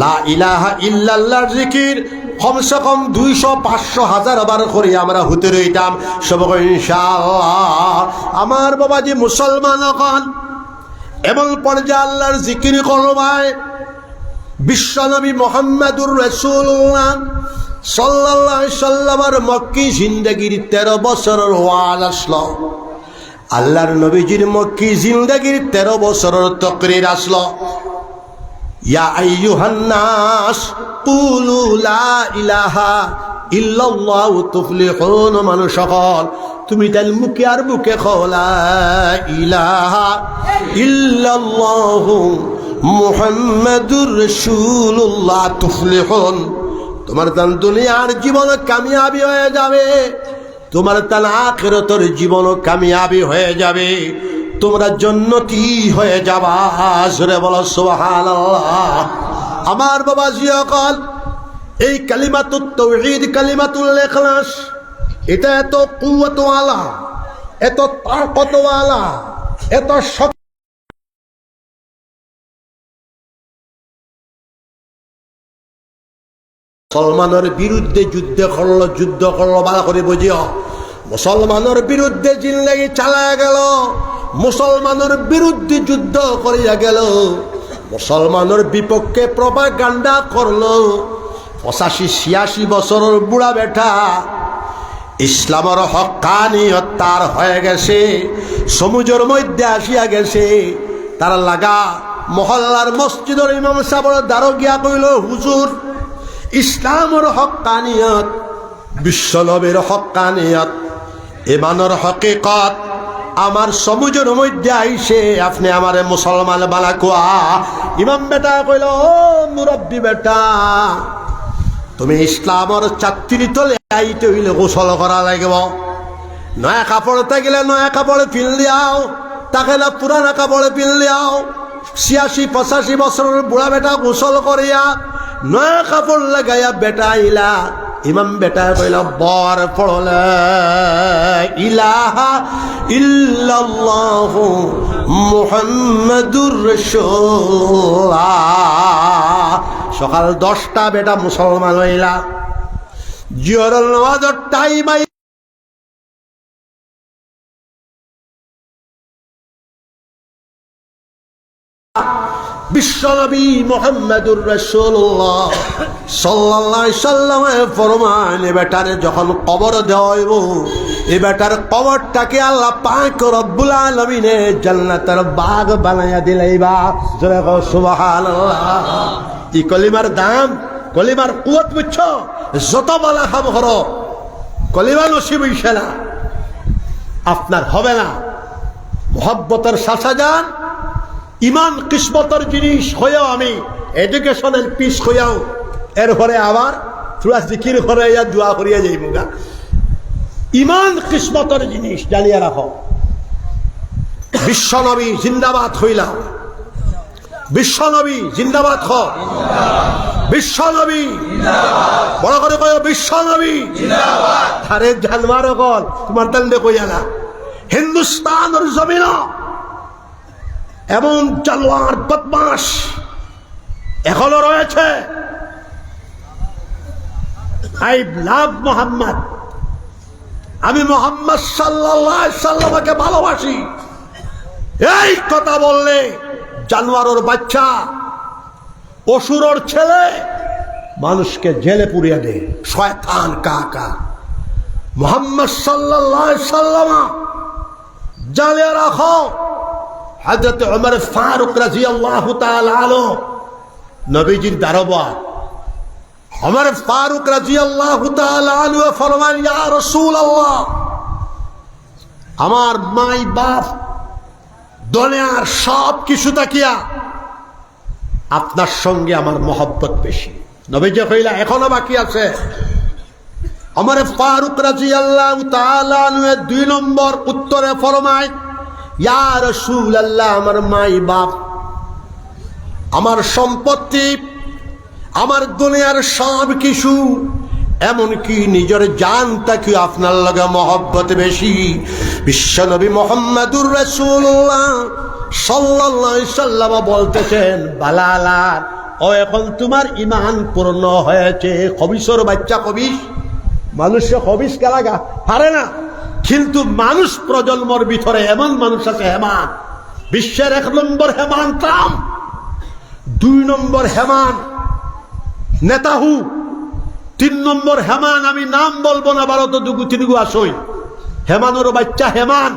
A: লা ইলাহা ইল্লাল্লাহর জিকির কমসে কম 200, 500, 1000 বার করে আমরা হতে রইতাম সব ইনশাআল্লাহ। আমার বাবাজি মুসলমান হন এবং পর্যায়ে আল্লাহর জিকির করবায় বিশ্বনবী মুহাম্মদুর রাসূলুল্লাহ সাল্লাল্লাহু আলাইহি সাল্লামের মক্কি জিন্দেগীর 13 বছরের ওয়াজ আসলো। আল্লাহর নবীজির মক্কি জিন্দেগীর 13 বছরের তাকরীর আসলো। ইয়া আইয়ুহান নাস কুলু লা ইলাহা ইল্লাল্লাহু তুফলিহুন। মানুষ সকল তুমি তার মুখে আর বুকে কও লা ইলাহা ইল্লাল্লাহু মুহাম্মাদুর রাসূলুল্লাহ তুফলিহুন। তোমার তান দুনিয়ার জীবন কামিয়াবি হয়ে যাবে, তোমার তান আখিরাতের জীবন কামিয়াবি হয়ে যাবে, তোমরা জান্নাতি হয়ে যাবা। জোরে বলো সুবহানাল্লাহ। আমার বাবাজি সকল এই কালিমাতুত তাওহীদ, কালিমাতুল ইখলাস, এটা এত কুওয়াতওয়ালা, এত তাকতওয়ালা, এত মুসলমানের বিরুদ্ধে যুদ্ধ করলো ভালো করে বুঝিও। মুসলমানের বিরুদ্ধে জিন্দেগি চালায়া গেল, মুসলমানের বিরুদ্ধে যুদ্ধ করিয়া গেল, মুসলমানের বিপক্ষে প্রপাগান্ডা করলো। 85-86 বছরের বুড়া বেটা ইসলামের হক্কানিয়ত তার হয়ে গেছে, সমুদ্রের মধ্যে আসিয়া গেছে। তার লাগা মহল্লার মসজিদের ইমাম সাহেবের দ্বারো গিয়া কইল, হুজুর ইসলামের হক্কানিয়ত, বিশ্বনবীর হক্কানিয়ত, ইমানের হকিকত আমার সমুদ্রের মধ্যে আইসে, আপনি আমারে মুসলমান বানা কোয়া। ইমাম বেটা কইল, ও মুরব্বী বেটা, তুমি ইসলামের চাকরি তলে আইতে হইলে গোসল করা লাগব। নয়া কাপড় থাকিলে নয়া কাপড়ে পিনলিয়াও, তাকে না পুরানা কাপড়ে পিনলিয়াও। ৮৬-৮৫ বছরের বুড়া বেটা গোসল করিয়া নয়া কাপড় লাগাইয়া বেটা আইলা। ইমাম বেটা কইল, বর পড়লে ইলাহা ইল্লাল্লাহু মুহাম্মাদুর রাসূলুল্লাহ। সকাল 10টা বেটা মুসলমান হইলা। জিহরের নামাজের টাইম বিশ্বনবী মুহাম্মাদুর রাসূলুল্লাহ সাল্লাল্লাহু আলাইহি সাল্লামে ফরমান, এ বেটারে যখন কবর দেওয়া হইব, এ বেটার কবরটাকে আল্লাহ পাক রব্বুল আলামিনে জান্নাতের বাগ বানাইয়া দিলাইবা। জোরে কও সুবহানাল্লাহ। এই কলিমার দাম, কলিমার কুওয়াত বুঝছো? যত বলা খাব করো, কলিমা নসিব হইছে না, আপনার হবে না। মুহাব্বতের শাসা যান, ইমান কিসমতের জিনিস হয়েও আমি এডুকেশনের পিস হইয়াও এরপরে আবার থোড়া জিকির করে দোয়া করিয়া যাইব গা। ইমান কিসমতের জিনিস জানিয়ে রাখো। বিশ্বনবী জিন্দাবাদ হইলাম, বিশ্বনবী জিন্দাবাদ হ, বিশ্বনবী বড় করে কয় বিশ্বনবী জিন্দাবাদ। আরে জানবার কল তোমার দান্দে কইয়া না, হিন্দুস্তানের জমিন এমন জানোয়ার বদমাশ এখনো রয়েছে। আই লাভ মোহাম্মদ, আমি মোহাম্মদ সাল্লাল্লাহু আলাইহি সাল্লামকে ভালোবাসি, এই কথা বললে জানোয়ারের বাচ্চা, অসুরের ছেলে মানুষকে জেলে পুরিয়ে দেয়। শয়তান কাকা মোহাম্মদ সাল্লাল্লাহু আলাইহি সাল্লাম জানিয়ে রাখো। হযরত ওমর ফারুক রাদিয়াল্লাহু তাআলা আনহু নবীজির দরবার, ওমর ফারুক রাদিয়াল্লাহু তাআলা আনহু ফরমান, ইয়া রাসূলুল্লাহ, আমার মাই বাপ দুনিয়ার সব কিছু তাকিয়া আপনার সঙ্গে আমার মহব্বত বেশি। নবীজি কইলা এখনো বাকি আছে। ওমর ফারুক রাদিয়াল্লাহু তাআলা আনহু 2 নম্বর উত্তরে ফরমায়, ইয়া রাসূলুল্লাহ, আমার মাই বাপ, আমার সম্পত্তি, আমার দুনিয়ার সব কিছু, এমনকি নিজের জানটাকে আপনার লগে মহব্বত বেশি। বিশ্বনবী মুহাম্মাদুর রাসূলুল্লাহ সাল্লাল্লাহু আলাইহি সাল্লাম বলতেছেন, বালালা, ও এখন তোমার ঈমান পূর্ণ হয়েছে। খবিসর বাচ্চা খবিস, মানুষে খবিস কেলাগা পারে না, কিন্তু মানুষ প্রজন্মর ভিতরে এমন মানুষ আছে হেমান। বিশ্বের 1 নম্বর হেমান ট্রাম্প, 2 নম্বর হেমান নেতাহু, 3 নম্বর হেমান, আমি নাম বলবো না, ভারত তিনুগু আসই, হেমানোর বাচ্চা হেমান।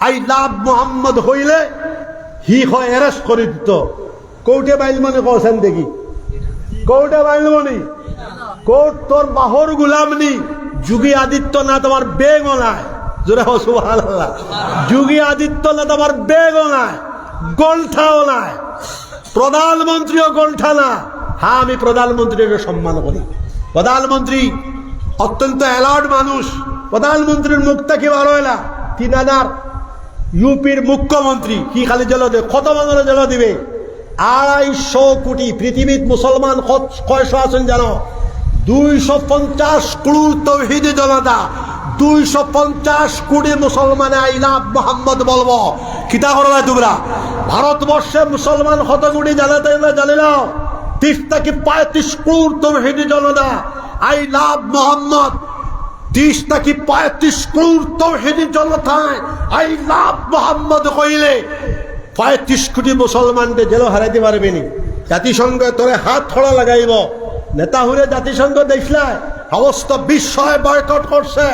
A: আই লাভ মোহাম্মদ হইলে হি হয় অ্যারেস্ট করে দিত। কোর্টে বাইল মনে কছেন দেখি, কোর্টে বাইল মনি, কোর্ট তোর বাহর গুলাম নি। যোগী আদিত্যনাথ আমার বেগও নাই, জোরে সুবহানাল্লাহ। যোগী আদিত্যনাথ আমার বেগও নাই, গন্ঠাও নাই, প্রধানমন্ত্রীও গন্ঠা না। হ্যাঁ, আমি প্রধানমন্ত্রীকে সম্মান করি। প্রধানমন্ত্রী অত্যন্ত অ্যালার্ট মানুষ। প্রধানমন্ত্রীর মুখটা কি ভালো হয় না? 3000 ইউপির মুখ্যমন্ত্রী কি খালি জেল দেবে? কত মানুষের জেল দিবে? 250 কোটি। পৃথিবীর মুসলমান কয়শো আছেন জানো? 250 কোটি তৌহিদি জনতা, 250 কোটি মুসলমানে আইলাভ মোহাম্মদ বলবো। কিতা করবে তোমরা? ভারতবর্ষে মুসলমান কত কোটি জানাতে জানি না? 30 থেকে 35 কোটি তৌহিদি জনতা আই লাভ মোহাম্মদ। 30 থেকে 35 কোটি তৌহিদি জনতায় আই লাভ মোহাম্মদ কইলে 35 কোটি মুসলমানকে জেল হারাইতে পারবে নি। জাতিসংঘ তোরে হাত ছড়া লাগাইব। নেতা হলে জাতিসংঘ দেখলা সমস্ত বিশ্বয় বয়কট করছে।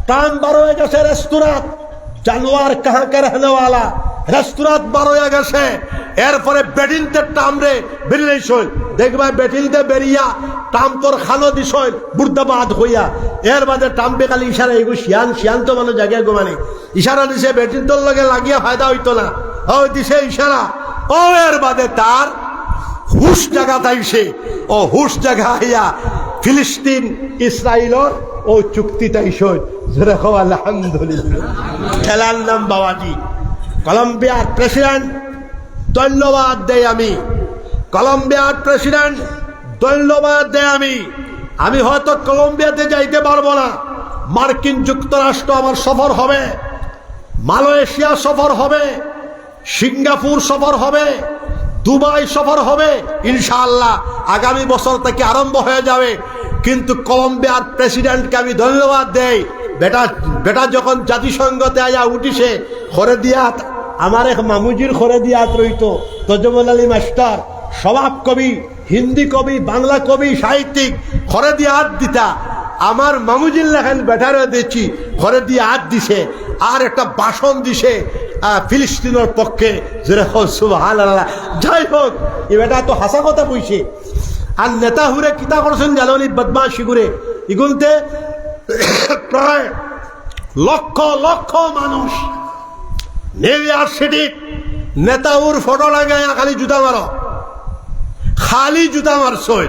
A: ট্রাম্প বার হয়ে গেছে রেস্তোরাঁ, জানোয়ার কাহাকে রহনেওয়ালা রেস্তোরাঁ বার হয়ে গেছে। এরপরে বেটিলতে ট্রাম্পরে বেরিয়ে শৈল দেখবা, বেটিলতে বেরিয়া ট্রাম্পর খানো দিশইল বুর্দাবাদ হইয়া। এর বাদে ট্রাম্পে খালি ইশারা, এগু শিয়ান শিয়ান তো মানুষ জায়গায় ঘুমানে ইশারা দিছে, বেটিলতর লগে লাগিয়া ফায়দা হইতো না, ও দিছে ইশারা। ও এর বাদে তার হুশ জায়গা তাইছে, ও হুশ জায়গা হইয়া ফিলিস্তিন ইসরায়েলর ও চুক্তি তাইছে। যেরকম আলহামদুলিল্লাহ। খেলার নাম বাবাজি। কলম্বিয়ার প্রেসিডেন্ট ধন্যবাদ দেয় আমি, কলম্বিয়ার প্রেসিডেন্ট ধন্যবাদ দেয় আমি হয়তো কলম্বিয়াতে যাইতে পারবো না, মার্কিন যুক্তরাষ্ট্র আমার সফর হবে, মালয়েশিয়া সফর হবে, সিঙ্গাপুর সফর হবে, দুবাই সফর হবে ইনশাআল্লাহ, আগামী বছর থেকে আরম্ভ হয়ে যাবে। কিন্তু কলম্বিয়ার প্রেসিডেন্টকে আমি ধন্যবাদ দেই, বেটা যখন জাতিসংঘতে আয়া উঠিছে, খরে দিয়া আমার এক মামুজির খরে দিয়া রইত তজমল আলী মাস্টার, স্বভাব কবি, হিন্দি কবি, বাংলা কবি, সাহিত্যিক, খরে দিয়ে হাত দিতা। আমার মামুজির লেখেন বেটারে দিচ্ছি, ঘরে দিয়ে হাত দিছে, আর একটা ভাষণ দিছে ফিলিস্তিনের পক্ষে। সুবহানাল্লাহ। যাই হোক, এ বেটা তো হাসা কথা কইছে। আর নেতা হুরে কিতা করছেন জানি, বদমাশি করে ইগুনতে প্রায় লক্ষ লক্ষ মানুষ নিউ ইয়র্ক সিটি নেতা হুর ফটো লাগায় খালি জুতা মারো, খালি জুতা মারছই।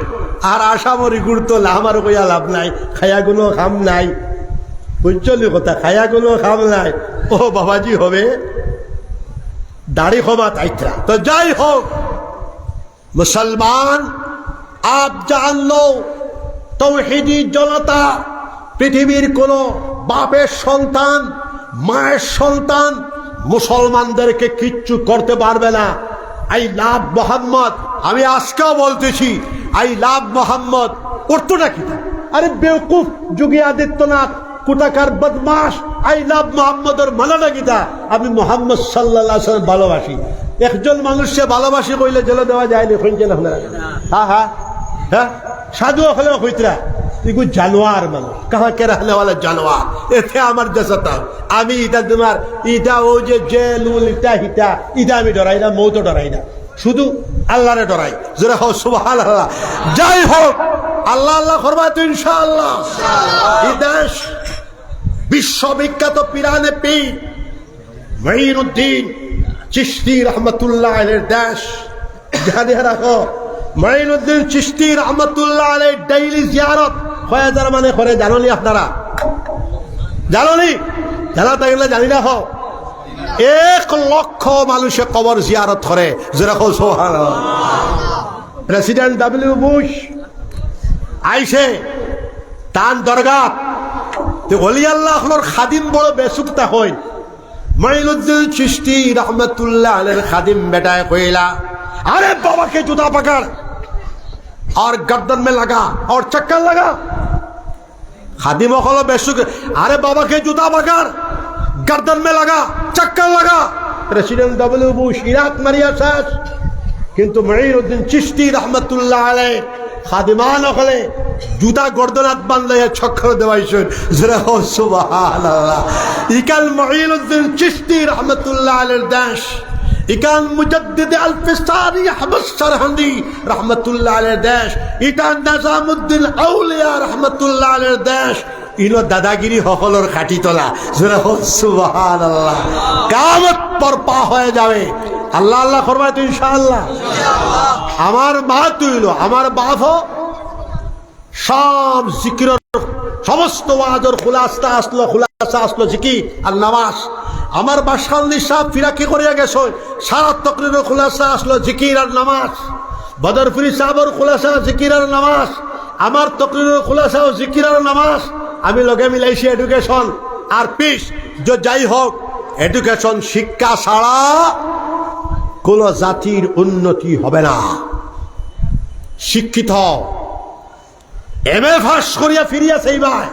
A: আর আসামরি গুরুত্ব আমার কইয়া লাভ নাই, খায়া কোনো খাম নাই, বুঝলি কথা, খায়া কোনো খাম নাই। ও বাবাজি হবে দাড়ি ক্ষমা তাইত্রা। তো যাই হোক, মুসলমান আপ জান লো, তৌহিদি জনতা পৃথিবীর কোন বাপের সন্তান, মায়ের সন্তান মুসলমানদেরকে কিচ্ছু করতে পারবে না। আই লাভ মোহাম্মদ, আমি আজকেও বলতেছি আই লাভ মোহাম্মদ। অর্থটা কি? আরে বেওকুফ যোগী আদিত্যনাথ কোটাকার বদমাস, আই লাভ মোহাম্মদের মানাটা কিতা? আমি মোহাম্মদ সাল্লাল্লাহু আলাইহি ওয়াসাল্লাম ভালোবাসি। একজন মানুষকে ভালোবাসি কইলে জেলে দেওয়া যায় না, শুনছেন আপনারা? হ্যাঁ হ্যাঁ হ্যাঁ, সাধু হলেও কইতরা এগুলো জানোয়ার মানুষ, কাহাকে রাহনেওয়ালা জানোয়ার। এতে আমার দেশতা আমি ইটা তোমার ইটা ও যে জেলুল ইটা হিটা ইটা আমি ডরাই না, মৌতো ডরাই না, শুধু আল্লাহরে ডরাই। জোরে হোক সুবহানাল্লাহ। যাই হোক, আল্লাহ আল্লাহ করবা তো ইনশাআল্লাহ। এই দেশ বিশ্ববিখ্যাত পিরানে পীর মঈনুদ্দিন চিশতি রহমতুল্লাহ আলাইহির দেশ। জানে রাখো, মঈনুদ্দিন চিশতি রহমতুল্লাহ আলাইহি ডেইলি জিয়ারত কয় হাজার মানে করে জাননি? আপনারা জাননি? জানা থাকলে জানি না হোক, 1 লক্ষ মানুষে কবর জিয়ারত করে। যেরকম সুবহানাল্লাহ। প্রেসিডেন্ট ডব্লিউ বুশ আইসে তান দরগা ওলি আল্লাহর খাদিম বড় বেসুক্তা হই। মঈনুদ্দিন চিশতি রহমতুল্লাহ আলাইহির খাদিম বেটায় কইলা, अरे बाबा के जूता पकड़ और गर्दन में लगा और चक्कर लगा। खादिम खोलो बेशुक, अरे बाबा के जूता पकड़ गर्दन में लगा चक्कर लगा। प्रेसिडेंट डब्लिউ বুশ ইরাক মারিয়া শেষ, কিন্তু মঈনুদ্দিন চিশতি রহমতুল্লাহ আলাইহি খাদিমান হলে জুতা গর্দনাত বাঁধলে চক্কর দেওয়াইছেন। সুবহানাল্লাহ। ইকাল মঈনুদ্দিন চিশতি রহমতুল্লাহ আলাইহির দেশ, ইকান মুজাদ্দিদ আল-ফিসারি আহমদ সরহন্দি রহমতুল্লাহ আলাইহির দেশ, ইকান নিজামউদ্দিন আউলিয়া রহমতুল্লাহ আলাইহির দেশ। ইনো দাদাগিরি হকলর খাটি তোলা। সুবহানাল্লাহ। কিয়ামত পর পা হয়ে যাবে। আল্লাহ আল্লাহ করবা তো ইনশাআল্লাহ। আমার মা তুইল, আমার বাপ সব জিকিরের সমস্ত ওয়াজের খুলাসা আসলো জিকির আর নামাজ। আমার বাসখালী সাহেব ফিরাকি করিয়া গেছে, সারা তকরিরের খুলাসা আসলো জিকির আর নামাজ। বদরপুরি সাহেবের খুলাসা জিকির আর নামাজ, আমার তকরিরের খুলাসা জিকির আর নামাজ। আমি লগে মিলাইছি এডুকেশন আর পিস। যাই হোক, এডুকেশন শিক্ষা ছাড়া কোন জাতির উন্নতি হবে না। শিক্ষিত এমএ পাস করিয়া ফিরিয়া সেইবার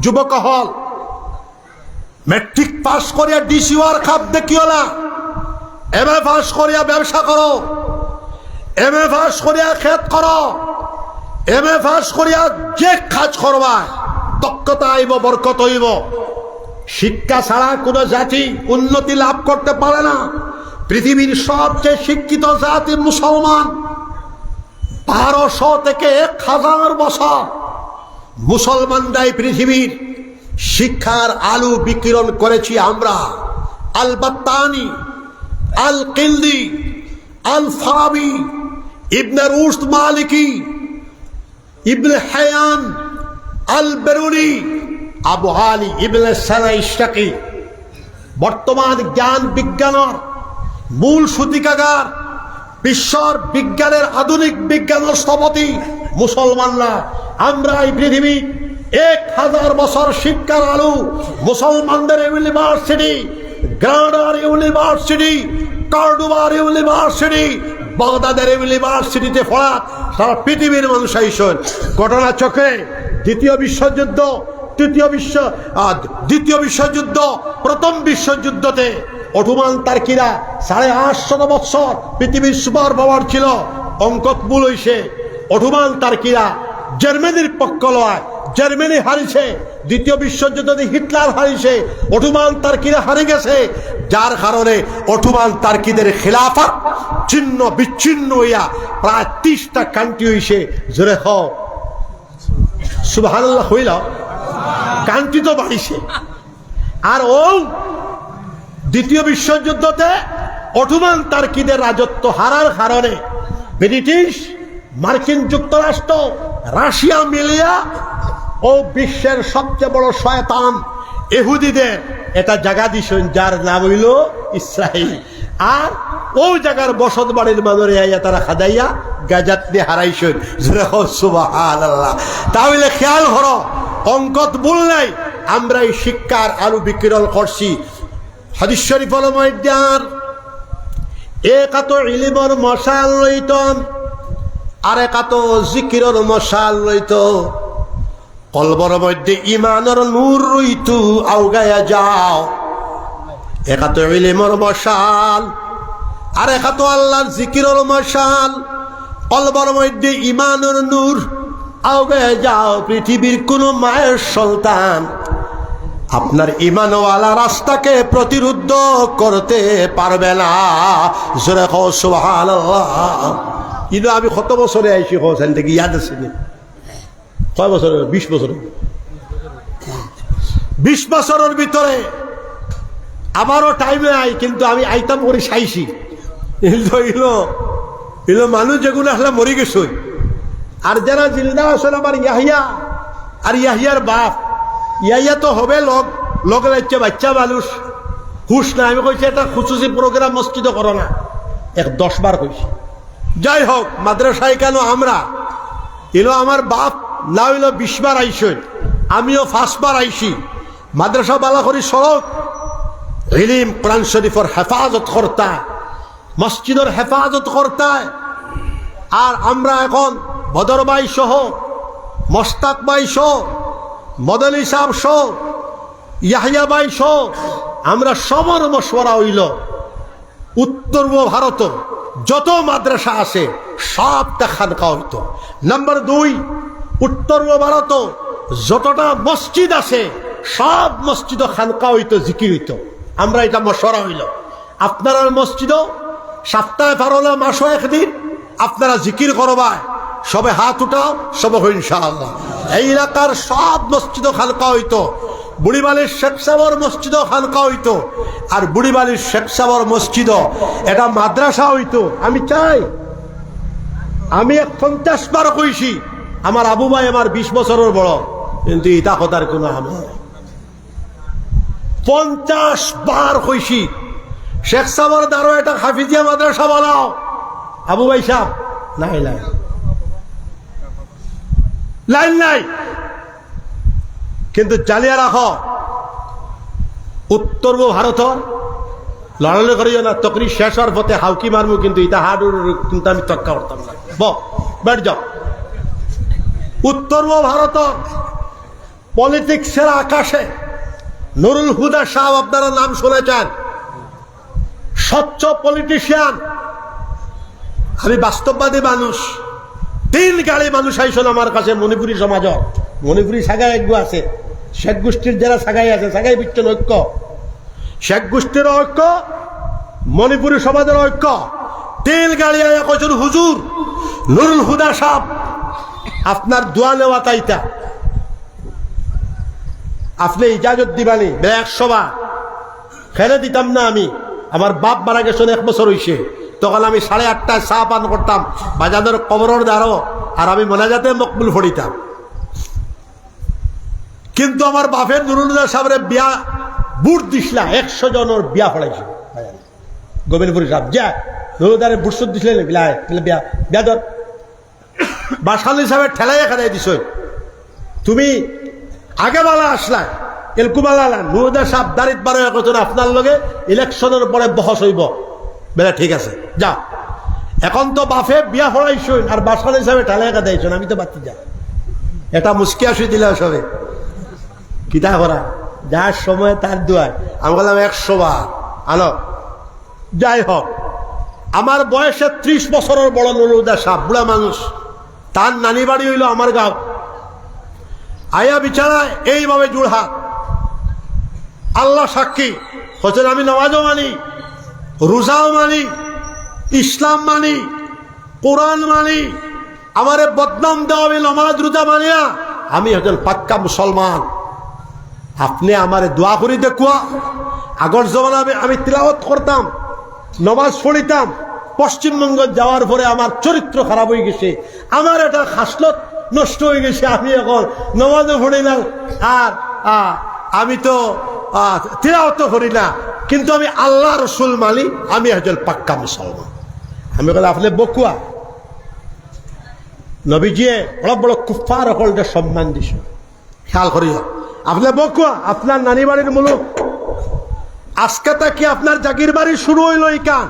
A: যুবক হল, মেট্রিক পাস করিয়া ডিসিওয়ার খাপ দেখিও না। এমএ পাস করিয়া ব্যবসা করো, এমএ পাস করিয়া খেত করো, MA পাস করিয়া যে কাজ করবা দক্ষতা আইব, বরকত হইব। শিক্ষা ছাড়া কোন জাতি উন্নতি লাভ করতে পারে না। পৃথিবীর সবচেয়ে শিক্ষিত জাতি মুসলমান। 1200 থেকে 1000 বছর মুসলমানরাই পৃথিবীর শিক্ষার আলো বিকিরণ করেছি আমরা। আল বাত্তানি, আল কিলদি, আল ফারাবি, ইবনে রুশদ মালিকি, ইবনে হায়ান, আল বেরুনি, আবু আলী ইবনে সানা ইশাকি। বর্তমান জ্ঞান বিজ্ঞানের মূল সূতিকাগার, বিশ্বর বিজ্ঞানের আধুনিক বিজ্ঞানের স্থপতি মুসলমানরা। আমরা এই পৃথিবী 1000 বছর শিক্ষার আলো মুসলমানদের ইউনিভার্সিটি, গ্রানাডার ইউনিভার্সিটি, কর্ডোবার ইউনিভার্সিটি, বাগদাদের ইউনিভার্সিটিতে পড়া সারা পৃথিবীর মানুষ আইসন। ঘটনা চক্রে দ্বিতীয় বিশ্বযুদ্ধ, দ্বিতীয় বিশ্বযুদ্ধ, প্রথম বিশ্বযুদ্ধতে অটোমান তার্কিরা 850 বছর পৃথিবীর সুপার পাওয়ার ছিল। অঙ্কত মূল হইছে অটোমান তার্কিরা জার্মানির পক্ষ লয়, জার্মানি হারিছে। দ্বিতীয় বিশ্বযুদ্ধে হিটলার হারিছে, অটোমান তার্কিরা হারে গেছে। যার কারণে অটোমান তার্কিদের খিলাফত ছিন্ন বিচ্ছিন্ন হইয়া প্রায় 30টা কান্ট্রি হইছে। জোরে হ সুবহানাল্লাহ হইল, কান্ট্রি তো বাড়িছে। আর ও দ্বিতীয় বিশ্বযুদ্ধতে অটোমান তার্কিদের রাজত্ব হারার কারণে ব্রিটিশ, মার্কিন যুক্তরাষ্ট্র, রাশিয়া মিলিয়া ও বিশ্বের সবচেয়ে বড় শয়তান ইহুদিদের এটা জায়গা দিছেন, যার নাম হইল ইসরায়েল। আর ওই জায়গার বসত বাড়ির মানুষে আইয়া তারা খাদাইয়া গাজাত দিয়ে হারাইছেন। সুবহানাল্লাহ। তাহলে খেয়াল করো, অঙ্কত ভুল নাই। আমরা এই শিক্ষার আলো বিকিরণ করছি। হাদিস শরীফ হল ময়দান একাত ইলমের মশাল লইত, আর একাত জিকিরের মশাল লইত। কলবর মধ্যে ইমানের নূর রইত, আউগায়া যাও। একাত ইলমের মশাল, আর একাত আল্লাহর জিকিরের মশাল। কলবর মধ্যে ইমানের নূর, আউগায়া যাও। পৃথিবীর কোন মায়ের সন্তান আপনার ইমানওয়ালা রাস্তাকে প্রতিরোধ করতে পারবে না। জোরে কও সুবহানাল্লাহ। কিন্তু আমি কত বছরে আইসি হোসেন থেকে ইয়াদ আছে নি? কয় বছর? 20 বছর। 20 বছরের ভিতরে আমারও টাইমে আই, কিন্তু আমি আইতাম করে সাইছি। এলো মানুষ যেগুলো আসলে মরি গেছে। আর যারা জিন্দা আসেন আমার ইয়াহিয়া আর ইয়াহিয়ার বাপ, ইয়াহিয়া তো হবে লগ লাগছে বাচ্চা মানুষ, হুশ না। আমি কইছি একটা খুশুসি প্রোগ্রাম মসজিদে করো না, 10 বার কইছি। যাই হোক, মাদ্রাসায় কেন আমরা এলো আমার বাপ না হইল 20 বার আইসই, আমিও 5 বার আইসি। মাদ্রাসা বালা করি সড়ক ইলিম কোরআন শরীফের হেফাজত করতা, মসজিদের হেফাজত করতা। আর আমরা এখন বদর ভাই সহ, মোস্তাক ভাই সহ, মদনী সাহেব সহ, ইয়াহিয়া ভাই সহ আমরা সবার মশওয়ারা হইল উত্তর ভারত যত মাদ্রাসা আছে সবটা খানকা হইত। নাম্বার 2, উত্তর ভারত যতটা মসজিদ আছে সব মসজিদ খানকা হইতো, জিকির হইত। আমরা এটা মশওয়ারা হইল। আপনারা মসজিদও সপ্তাহে পারলে মাসও একদিন আপনারা জিকির করবা, সবে হাত উঠাও, সবে হই ইনশাআল্লাহ। এই এলাকার সব মসজিদ খানকা হইতো। বুড়িবালির শেখ সাবর মসজিদ খানকা হইতো, আর বুড়িবালির শেখ সাবর মসজিদ এটা মাদ্রাসা হইতো। আমি চাই, আমি 50 বার কইছি, আমার আবু ভাই আমার 20 বছরের বড়, কিন্তু ইটা কথার কোনো আমল। 50 বার কইছি শেখ সাবর দ্বারো এটা হাফিজিয়া মাদ্রাসা বানাও। আবু ভাই সাহেব নাই নাই লাইন নাই, কিন্তু চালিয়ে রাখো। উত্তর ভারতের লড়ালে করিও না, তকরি শেষ হওয়ার পথে হাউকি মারবো, কিন্তু ইটা হাডুর কিন্তু আমি তক্কা করতাম না। বেট যাও। উত্তর ভারতের পলিটিক্সের আকাশে নুরুল হুদা সাহেব আপনারা নাম শুনেছেন, স্বচ্ছ পলিটিশিয়ান। আমি বাস্তববাদী মানুষ, তিন গাড়ি মানুষ আইসন আমার কাছে মণিপুরী সমাজ, মণিপুরী সাগাই একগু আছে, শেখ গোষ্ঠীর যারা সাগাই আছে, সাগাই বিচ্ছন ঐক্য, শেখ গোষ্ঠীর ঐক্য, মণিপুরী সমাজের ঐক্য। তিন গাড়ি আয়া কইছেন হুজুর নুরুল হুদা সাহেব আপনার দোয়া নেওয়া তাইতা, আপনি ইজাজত দিবানি। 100 বার খেলে দিতাম না আমি, আমার বাপ মারা গেছে 1 বছর হইছে, তখন আমি 8:30টায় চা পান করতাম বাজারের কবরের দ্বারো, আর আমি মোনাজাতে মকবুল ফড়িতাম। কিন্তু আমার বাপের নুরুল হুদা সাহেবের বিয়া বুট দিসলা 100 জনের বিয়া ফড়াইছে গোবিন্দপুরী সাহেব, যা নুরুদারে বুট সুদ দিছিলেন বিয়া বিয়া ধর বাসাল হিসাবে ঠেলাই খেলাই দিছ, তুমি আগে বালা আসলা এলকুবালা নুরুদা সাহেব দাঁড়িত বারো একজন আপনার লগে ইলেকশনের পরে বহস হইব, বেলা ঠিক আছে যা। এখন তো বাফে বিয়া ফড়াইছ আর বাসাল হিসাবে ঠেলাই খেদাইছেন, আমি তো বাতি যা এটা মুস্কি আসি দিলে সবে কিতা করা, যার সময় তার দোয়ায়। আমি বললাম 100 বার আলো। যাই হোক, আমার বয়সে 30 বছরের বড় নুরুল হুদা সাহেব, বুড়া মানুষ, তার নানি বাড়ি হইল আমার গাঁও। আয়া বিছানায় এইভাবে জোড়হাত, আল্লাহ সাক্ষী হচ্ছেন আমি নামাজও মানি, রোজাও মানি, ইসলাম মানি, কোরআন মানি, আমারে বদনাম দেওয়া আমি নামাজ রোজা মানিয়া আমি হচ্ছেন পাক্কা মুসলমান। আপনি আমারে দোয়া করি দেখুয়া। আগর জমানা আমি তিলাওয়াত করতাম, নমাজ পড়িতাম, পশ্চিমবঙ্গ যাওয়ার পরে আমার চরিত্র খারাপ হয়ে গেছে, আমার এটা খাসলত নষ্ট হয়ে গেছে, আমি এখন নমাজও পড়ি না আর আমি তো তিলাওয়াত করি না, কিন্তু আমি আল্লাহ রসুল মানি, আমি একজন পাক্কা মুসলমান। আমি বলে আপনি বকুয়া, নবীজিয়ে বড় বড় কুফার সকলকে সম্মান দিছ, খেয়াল করিও। আপনি বকুয়া, আপনার নানি বাড়ির মুলুক, আজকে তাকি আপনার জাগির বাড়ি শুরু হইল এই কান,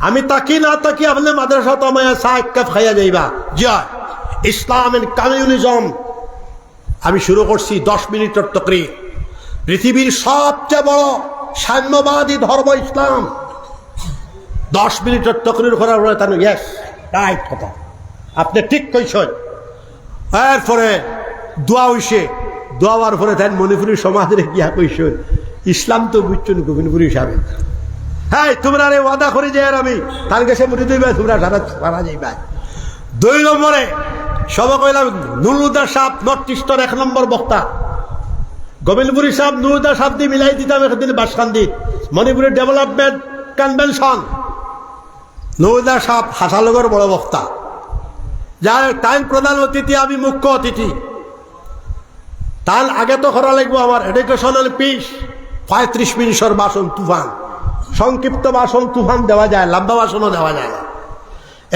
A: আমি তাকি না তাকি আপনি মাদ্রাসা তোমায় সাহেব কাপ খাইয়া যাইবা। জয় ইসলাম এন্ড কমিউনিজম আমি শুরু করছি 10 মিনিটের তকরির। পৃথিবীর সবচেয়ে বড় সাম্যবাদী ধর্ম ইসলাম। 10 মিনিটের তকরির করার পরে তার ইয়েস রাইট কথা, আপনি ঠিক কইছেন। এরপরে দোয়া হইছে, দোয়ার পরে তাই মণিপুরী সমাজের গিয়া কইছেন ইসলাম তো বুঝছেন গোবিন্দপুরী সাহেব, হ্যাঁ তোমরা রে ওয়াদা করে যাই আর আমি তার কাছে মুড়ি দিবে, তোমরা সারা যাইবা। 2 নম্বরে সব কইলাম নুরুল হুদা সাহেব নর্থ ইস্টের 1 নম্বর বক্তা, গোবিন্দপুরী সাহেব নুরুল হুদা সাহেব দিয়ে মিলাই দিতাম একদিন বাসকান্দিত মণিপুরের ডেভেলপমেন্ট কনভেনশন। নুরুল হুদা সাহেব হাসালগর বড় বক্তা, যার টাইম প্রধান অতিথি, আমি মুখ্য অতিথি। তার আগে তো করা লাগবো আমার এডুকেশনাল পিস 35 মিনিটের ভাষণ তুফান, সংক্ষিপ্ত ভাষণ তুফান দেওয়া যায়, লম্বা ভাষণও দেওয়া যায় না।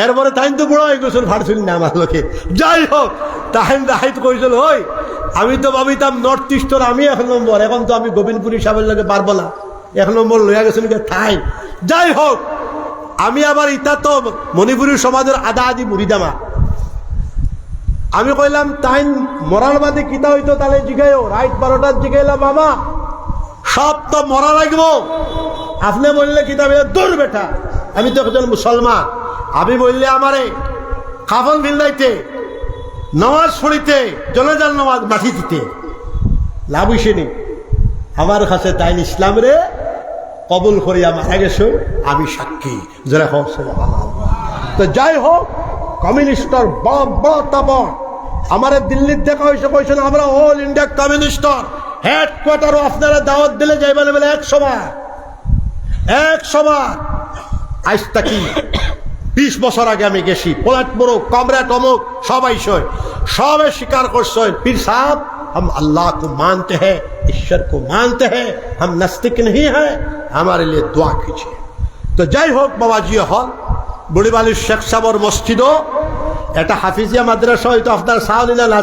A: এরপরে তাই তো বুড়ো হয়ে গেছিল, ভাড়ছিল না আমার লোকে। যাই হোক, তাই রাইত কইছিল ওই আমি তো ভাবিতাম নর্থ ইস্টের আমি 1 নম্বর, এখন তো আমি গোবিন্দপুরী সাহেবের লোকে পারবো না, 1 নম্বর লইয়া গেছেন ঠাই। যাই হোক, আমি আবার ইতা তো মণিপুরী সমাজের আদা আদি মুড়িদামা। আমি কইলাম তাই মরার বাদে কিতা হইতো তাহলে জিগাইও, রাইট 12টার জিগাইলাম বাবা সব তো মরা লাগবো। আপনি বললে কিতা দূর বেটা, আমি তো একজন মুসলমান, আমি বললে আমারে কাফন ভিল্লাইতে নামাজ পড়িতে জলেজাল নামাজ মাটি দিতে লাভ হইসেনি। আমার কাছে তাই ইসলাম রে কবুল করিয়া মারা গেছো, আমি সাক্ষী। যারা হোক তো যাই হোক, কমিউনিস্টর আমার দিল্লির দেখা হয়েছে, কইছেন আমরা অল ইন্ডিয়া কমিউনিস্টর হেডকোয়ার্টারও আপনারা দাওয়াত দিলে যাইবেন বলে 100 বার। আজ তাকি 20 বছর আগে আমি গেছি, পোলাট মোড়ক কমরেড অমুক সবাই সবে স্বীকার করছেন পীর সাহেব हम अल्लाह को मानते हैं, ईश्वर को मानते हैं, हम नास्तिक नहीं हैं, हमारे लिए दुआ कीजिए। तो যাই হোক বাবাজি, হল বুড়িবালির শেখ সাবর মসজিদও এটা হাফিজিয়া মাদ্রাসা হয়তো আপনার সাউলি না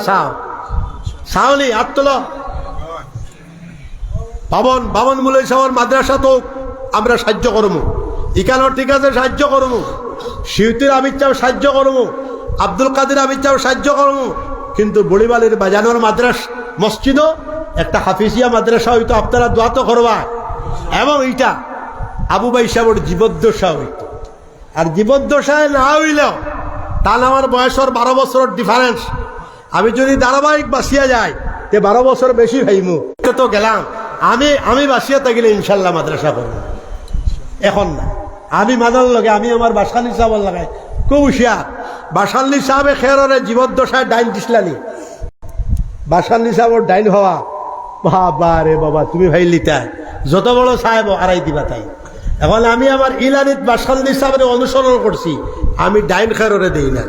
A: সাউলি আত্মল বাবন মুলাই সাবর মাদ্রাসা তো আমরা সাহায্য করবো, ইকানোর ঠিক আছে সাহায্য করবো, শিউতির আমির চাও সাহায্য করবো, আব্দুল কাদের আমির চাও সাহায্য করবো, কিন্তু বুড়িবালির বাজানোর মাদ্রাস মসজিদও একটা হাফিজিয়া মাদ্রাসা হইতো, আপনারা দোয়া তো করবা। এবং এইটা আবু ভাই সাহেবের জীবদ্দশা হইতো, আর জীবদ্দশায় না হইলেও তাহলে আমার বয়সের 12 বছরের ডিফারেন্স। আমি যদি ধারাবাহিক বাঁচিয়া যাই তে 12 বছর বেশি ভাইমু তো গেলাম। আমি বাঁচিয়া থাকিলে ইনশাল্লাহ মাদ্রাসা করব, এখন না। আমি মাদার লগে আমি আমার বাসালি সাহেবের লাগাই খুব হুশিয়ার। বাসালি সাহেবে খেয়ারে জীবদ্দশায় ডাইন দিসলানি। বাসালি সাহেবের ডাইন হওয়া বাবা রে বাবা, তুমি ভাই লিতা যত বড় সাহেব আড়াই দিবা তাই। এখন আমি আমার ইলানিত বাসালি সাহেবের অনুসরণ করছি, আমি ডাইন খেয়ারে দেই না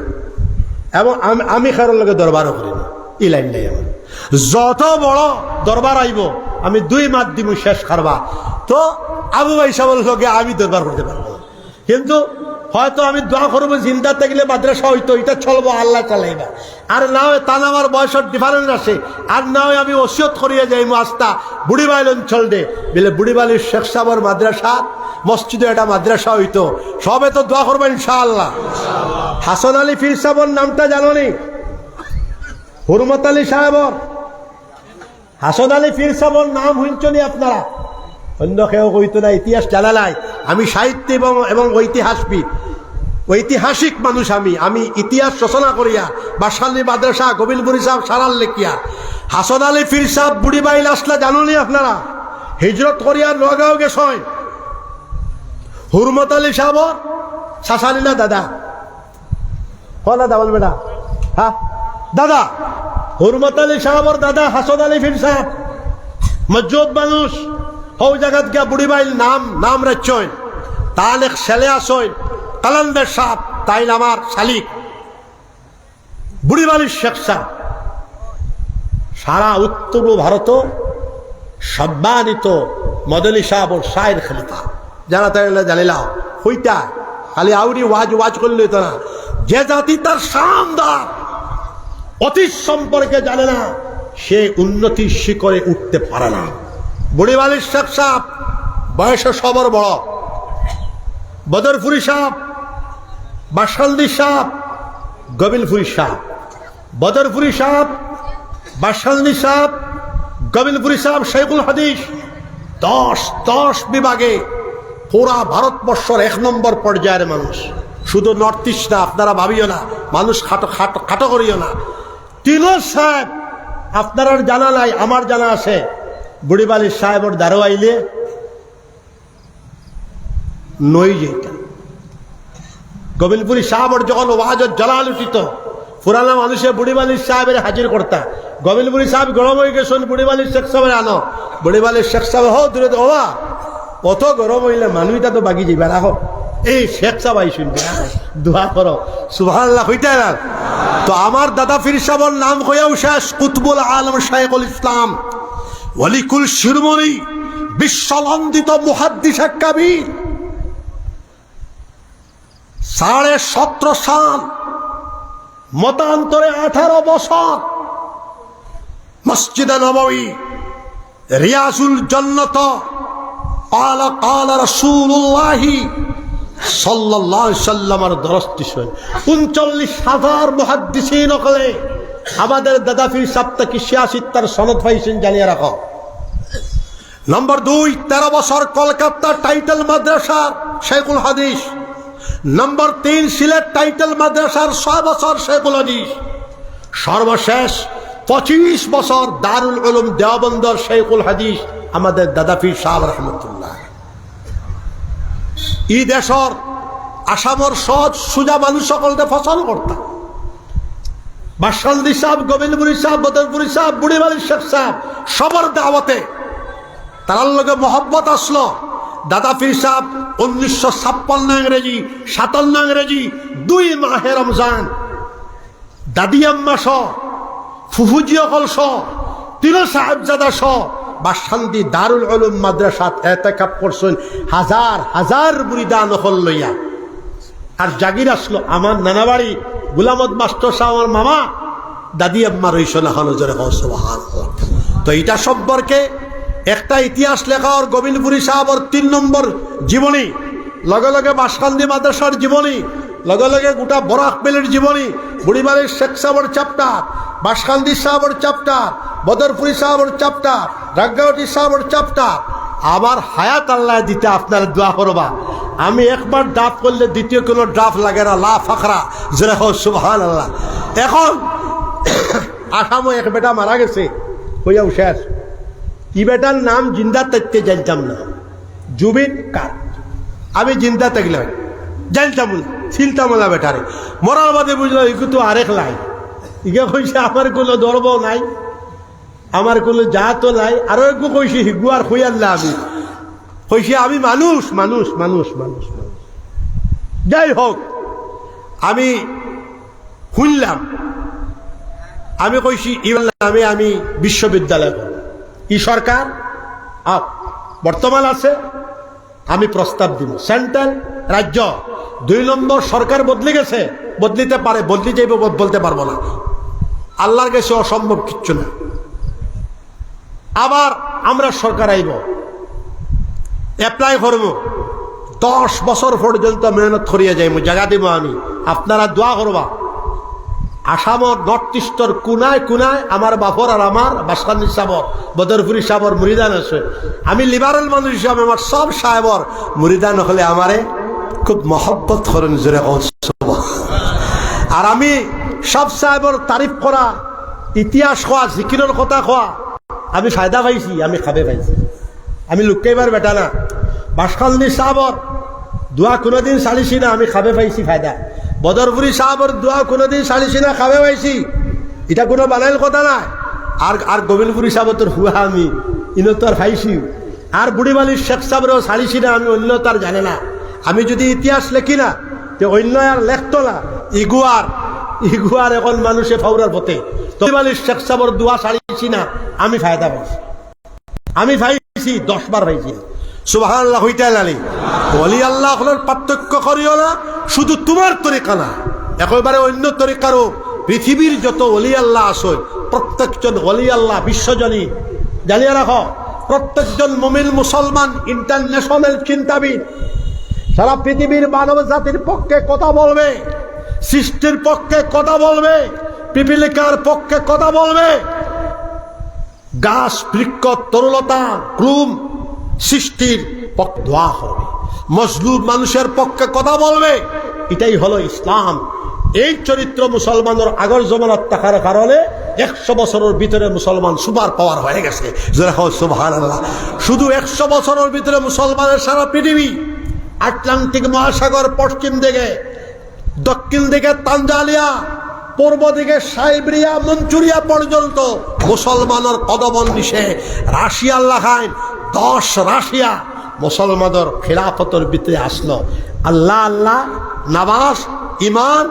A: এবং আমি খেয়ারের লগে দরবারও করি না। ই লাইন নাই আমার। যত বড় দরবার আইব আমি 2 মাস দিব শেষ খারবা। তো আবু ভাই সাহেবের লগে আমি দরবার করতে পারবো, কিন্তু হয়তো আমি দোয়া করবো জিন্দা থাকলে মাদ্রাসা হইতো, এটা চলবো, আল্লাহ চালাইবা। আর না হয় তা আমার বয়সের ডিফারেন্স আছে। আর না হয় আমি ওসিয়ত করিয়া যাইমু আস্তা বুড়িবাইল অঞ্চল দে বলে বুড়িবালির শেখ সাহেবের মাদ্রাসা মসজিদে এটা মাদ্রাসা হইতো। সবে তো দোয়া করবো ইনশাআল্লাহ। হাসান আলী পীর সাহেবের নামটা জানো নি? হুরমত আলী সাহেবর হাসান আলী পীর সাহেবের নাম শুনছনি আপনারা? অন্য কেউ কইতো না, ইতিহাস জানা নাই। আমি সাহিত্য এবং ঐতিহাসিক মানুষ। আমি ইতিহাস রচনা করিয়া বাসালি মাদ্রাসা গোবিন্দপুরী সাহেব সারাল লেখিয়া হাসান আলী পীর সাহেব বুড়িবাইল আসলা জানুনি আপনারা? হিজরত করিয়া নগাঁও গেছেন। হুরমত আলী সাহেবর শাসালিলা দাদা দাদা বলবে না? হ্যাঁ দাদা। হুরমত আলী সাহেবর দাদা হাসান আলী পীর সাহেব মজুদ মানুষ। হৌ জায়গাত গিয়া বুড়িবাইল নাম রাখছেন। তাহলে ছেলে আসেন কালান্দার সাহেব, তাই আমার শালিক বুড়িবালির শেখ সাহেব। সারা উত্তর ভারত সম্মানিত মদনী সাহেব ও শায়ের খলিফা যারা তাই জানিলাম হইতা খালি আউরি ওয়াজ করলে তো না। যে জাতি তার শানদার অতীত সম্পর্কে জানে না সে উন্নতির শিখরে উঠতে পারে না। বুড়িবালির শেখ সাহেব বয়সে সবর বড়। বদরপুরি সাহেব, বাসালদি সাহেব, গবিলপুরি সাহেব। বদরপুরি সাহেব, বাসালদি সাহেব, গবিলপুরি সাহেব শেখুল হাদিস 10 বিভাগে পুরা ভারতবর্ষের 1 নম্বর পর্যায়ের মানুষ। শুধু নর্থ ইস্ট না, আপনারা ভাবিও না মানুষ খাটো করিও না। তিলক সাহেব আপনার জানা নাই, আমার জানা আছে। বুড়িবালির সাহেবর দ্বারো আইলে নই যেটা গোবিন্দপুরী সাহেবর যখন ওয়াজত জলাল উঠিত পুরানা মানুষে বুড়িবালির সাহেবের হাজির করতা। গোবিন্দপুরী সাহেব গরম হয়ে গেছেন, বুড়িবালির শেখ সাহেবের আনো। বুড়িবালির শেখ সাহেব হো দূরে ওবা অত গরম হইলে মানুষটা তো বাগি যাবে রাখো। এই শেখ সাহেব আই শুনবে, দোয়া করো সুবহানাল্লাহ হইতে না। তো আমার দাদা পীর সাহেবের নাম হয়েও শেষ কুতুবুল আলম শাইখুল ইসলাম ওয়ালিকুল শিরোমণি বিশ্বনন্দিত মুহাদ্দিস কাবীর। 17.5 সাল মতান্তরে 18 বছর মসজিদে নববী রিয়াজুল জান্নাত قال رسول الله সাল্লাল্লাহু আলাইহি সাল্লামের দরস্তি শুন 39,000 মুহাদ্দিসিন ওকলে আমাদের দাদা পীর সাহেব থেকে 86 তার সনদ পাইছেন, জানিয়ে রাখো। নম্বর 2 13 বছর কলকাতা টাইটেল মাদ্রাসার শেখুল হাদিস। নম্বর 3 সিলেট টাইটেল মাদ্রাসার 6 বছর শেখুল হাদিস। সর্বশেষ 25 বছর দারুল উলুম দেওবন্দর শেখুল হাদিস আমাদের দাদা পীর সাহেব রহমতুল্লাহ। ই দেশর আসামর সহজ সুজা মানুষ সকলকে ফসল করতাম। বাসালদি সাহেব, গোবিন্দপুরী সাহেব, বদরপুরী সাহেব, বুড়িবালির শেখ সাহেব সবার দাওয়াতে তার লগে মহব্বত আসলো। দাদা পীর সাহেব 1956 ইংরেজি 57 ইংরেজি 2 মাহে রমজান দাদি আম্মা সহ ফুফুজি অকল সহ 3 সাহেবজাদা সহ বাসান্দি দারুল উলুম মাদ্রাসাত এতেকাফ করছেন হাজার মুরিদান হল লইয়া। আর জাগির আসলো আমার নানাবাড়ি গুলামত মাস্টার সাহেব আমার মামা দাদি আম্মা রইসন এখন জোরে সুবহানাল্লাহ। তো এটা সম্পর্কে একটা ইতিহাস লেখা ওর গোবিন্দপুরী সাহেবর 3 নম্বর জীবনী, লগে লগে বাসকান্দি মাদ্রাসার জীবনী, লগে লগে গোটা বরাক বেলের জীবনী, বুড়িবালির শেখ সাহেবর চ্যাপ্টার, বাসকান্দি সাহেবর চ্যাপ্টার, বদরপুরী সাহেবর চ্যাপ্টার, রাঙ্গামাটি সাহেবর চ্যাপ্টার। আমার হায়াত আল্লাহ দিতে আপনারা দোয়া করবা আমি একবার ডাফ করলে দ্বিতীয় কোনো ডাফ লাগে না, লা ফাকরা, জোরে হোক সুবহানাল্লাহ। এখন আসামও এক বেটা মারা গেছে, হইয়াও শেষ। ই বেটার নাম জিন্দা থাকতে জানতাম না, জুবিন কার। আমি জিন্দা থাকলাম জানতাম না, ছিলতাম না বেটারে। মরার বাদে বুঝলাম ইকু তো আরেক লাই। ইকে কইছে আমার কোনো ধর্ম নাই, আমার কোনো জাতও নাই। আরো একটু কইছে হিগু আর হই আল্লাহ। আমি কইছি আমি মানুষ মানুষ মানুষ মানুষ মানুষ। যাই হোক, আমি শুনলাম, আমি কইছি নামে আমি বিশ্ববিদ্যালয় করব। ই সরকার বর্তমান আছে, আমি প্রস্তাব দিব। সেন্ট্রাল রাজ্য 2 নম্বর সরকার বদলে গেছে, বদলিতে পারে, বদলি যাইব বলতে পারবো না, আল্লাহর কাছে অসম্ভব কিচ্ছু না। আবার আমরা সরকার আইব, অ্যাপ্লাই করব, 10 বছর পর্যন্ত মেহনত করিয়া যাইব, জায়গা দিব আমি। আপনারা দোয়া করবা। আসামর নর্থ ইস্টর কোনায় কোনায় আমার বাপর আর আমার বাসকান্দি সাবর, বদরপুরি সাবর মুরিদান আছে। আমি লিবারেল মানুষ হিসাবে আমার সব সাহেবর মুরিদান হলে আমারে খুব মহব্বত করেন, জোরে। আর আমি সব সাহেবর তারিফ করা, ইতিহাস খোয়া, জিকিরের কথা খোয়া, আমি ফায়দা পাইছি, আমি খাবে পাইছি। আমি লুকাইবার বেটা না। বাসকান্দি সাবর দোয়া কোনোদিন চালিছি না, আমি খাবে পাইছি ফায়দা। বদরপুরি সাহাবর দোয়া কোনোদিন চালিছি না, খাবে পাইছি। এটা কোনো বানাইল কথা না। আর গোবিন্দপুরি সাহাব তোর হুয়া আমি ইনো তো আর পাইছি। আর বুড়িবালির শেখ সাহেবরও চালিছি না, আমি অন্য তার জানে না। আমি যদি ইতিহাস লেখি না, তো অন্য আর লেখতো না। ইগুয়ার এখন মানুষে ফাউরার পথে। বুড়িবালির শেখ সাহেবর দোয়া চালিছি না, আমি ফায়দা পাইছি। আমি পাইছি 10 বার পাইছি। সুবহানাল্লাহ হইতে লালি। ওলি আল্লাহ হলোর পার্থক্য করিও না, শুধু তোমার তরিকা না, একেবারে অন্য তরিকারও। পৃথিবীর যত ওলি আল্লাহ আছে, প্রত্যেকজন ওলি আল্লাহ বিশ্বজনী জানিয়ে রাখো। প্রত্যেকজন মুমিন মুসলমান ইন্টারন্যাশনাল চিন্তাবিদ, সারা পৃথিবীর মানব জাতির পক্ষে কথা বলবে, সৃষ্টির পক্ষে কথা বলবে, পিপিলিকার পক্ষে কথা বলবে, গাছ বৃক্ষ তরুলতা ক্রুম সৃষ্টির পক্ষে দোয়া হবে, মজলুম মানুষের পক্ষে কথা বলবে। এটাই হলো ইসলাম। এই চরিত্র মুসলমানের আগর জমানাত থাকার কারণে 100 বছরের ভিতরে মুসলমান সুপার পাওয়ার হয়ে গেছে। সুবহানাল্লাহ। শুধু 100 বছরের ভিতরে মুসলমানের সারা পৃথিবী, আটলান্টিক মহাসাগর পশ্চিম দিকে, দক্ষিণ দিকে তানজানিয়া, পূর্ব দিকে সাইবেরিয়া, মঞ্চুরিয়া পর্যন্ত মুসলমানের কদমন নিশে। রাশিয়া লাগাইন 10 রাশিয়া মুসলমানের খিলাফতের ভিতরে আসলো। আল্লাহ আল্লাহ, নামাজ, ইমান,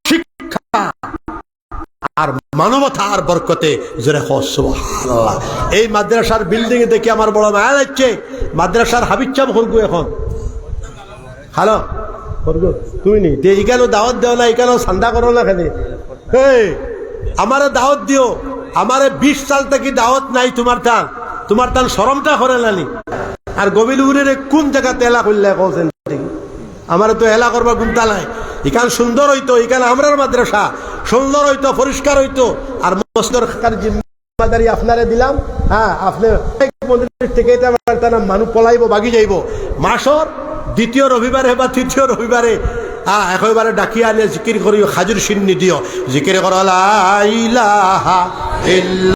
A: শিক্ষা আর মানবতার বরকতে, জোরে সুবহানাল্লাহ। এই মাদ্রাসার বিল্ডিং এ দেখে আমার বড় মায়া লাগছে। মাদ্রাসার হাবিব চাপ হলগু এখন। হ্যালো হলগু, তুই নি এখানেও দাওয়াত দেও না, এখানেও চান্দা করো না। খালি আমারে দাওয়াত দিও। আমারে 20 সাল থেকে দাওয়াত নাই তোমার টান শরমটা করে নানি। আর গোবিলপুরের কোন জায়গাতে এলা করলে কৌছেন? আমার তো এলা করবার গুণতা নাই। এখান সুন্দর হইতো, এখানে আমরার মাদ্রাসা সুন্দর হইতো, পরিষ্কার হইতো। আর মসজিদের জিম্মাদারি আপনারে দিলাম। হ্যাঁ, আপনি মন্দির থেকে মানুষ পলাইব, বাগি যাইব। মাসর 2য় রবিবারে বা 3য় রবিবারে একেবারে ডাকিয়া আনিয়ে জিকির করিও, খাজুর সিন্নি দিও, জিকির করো লা ইলাহা ইল্লাল্লাহ।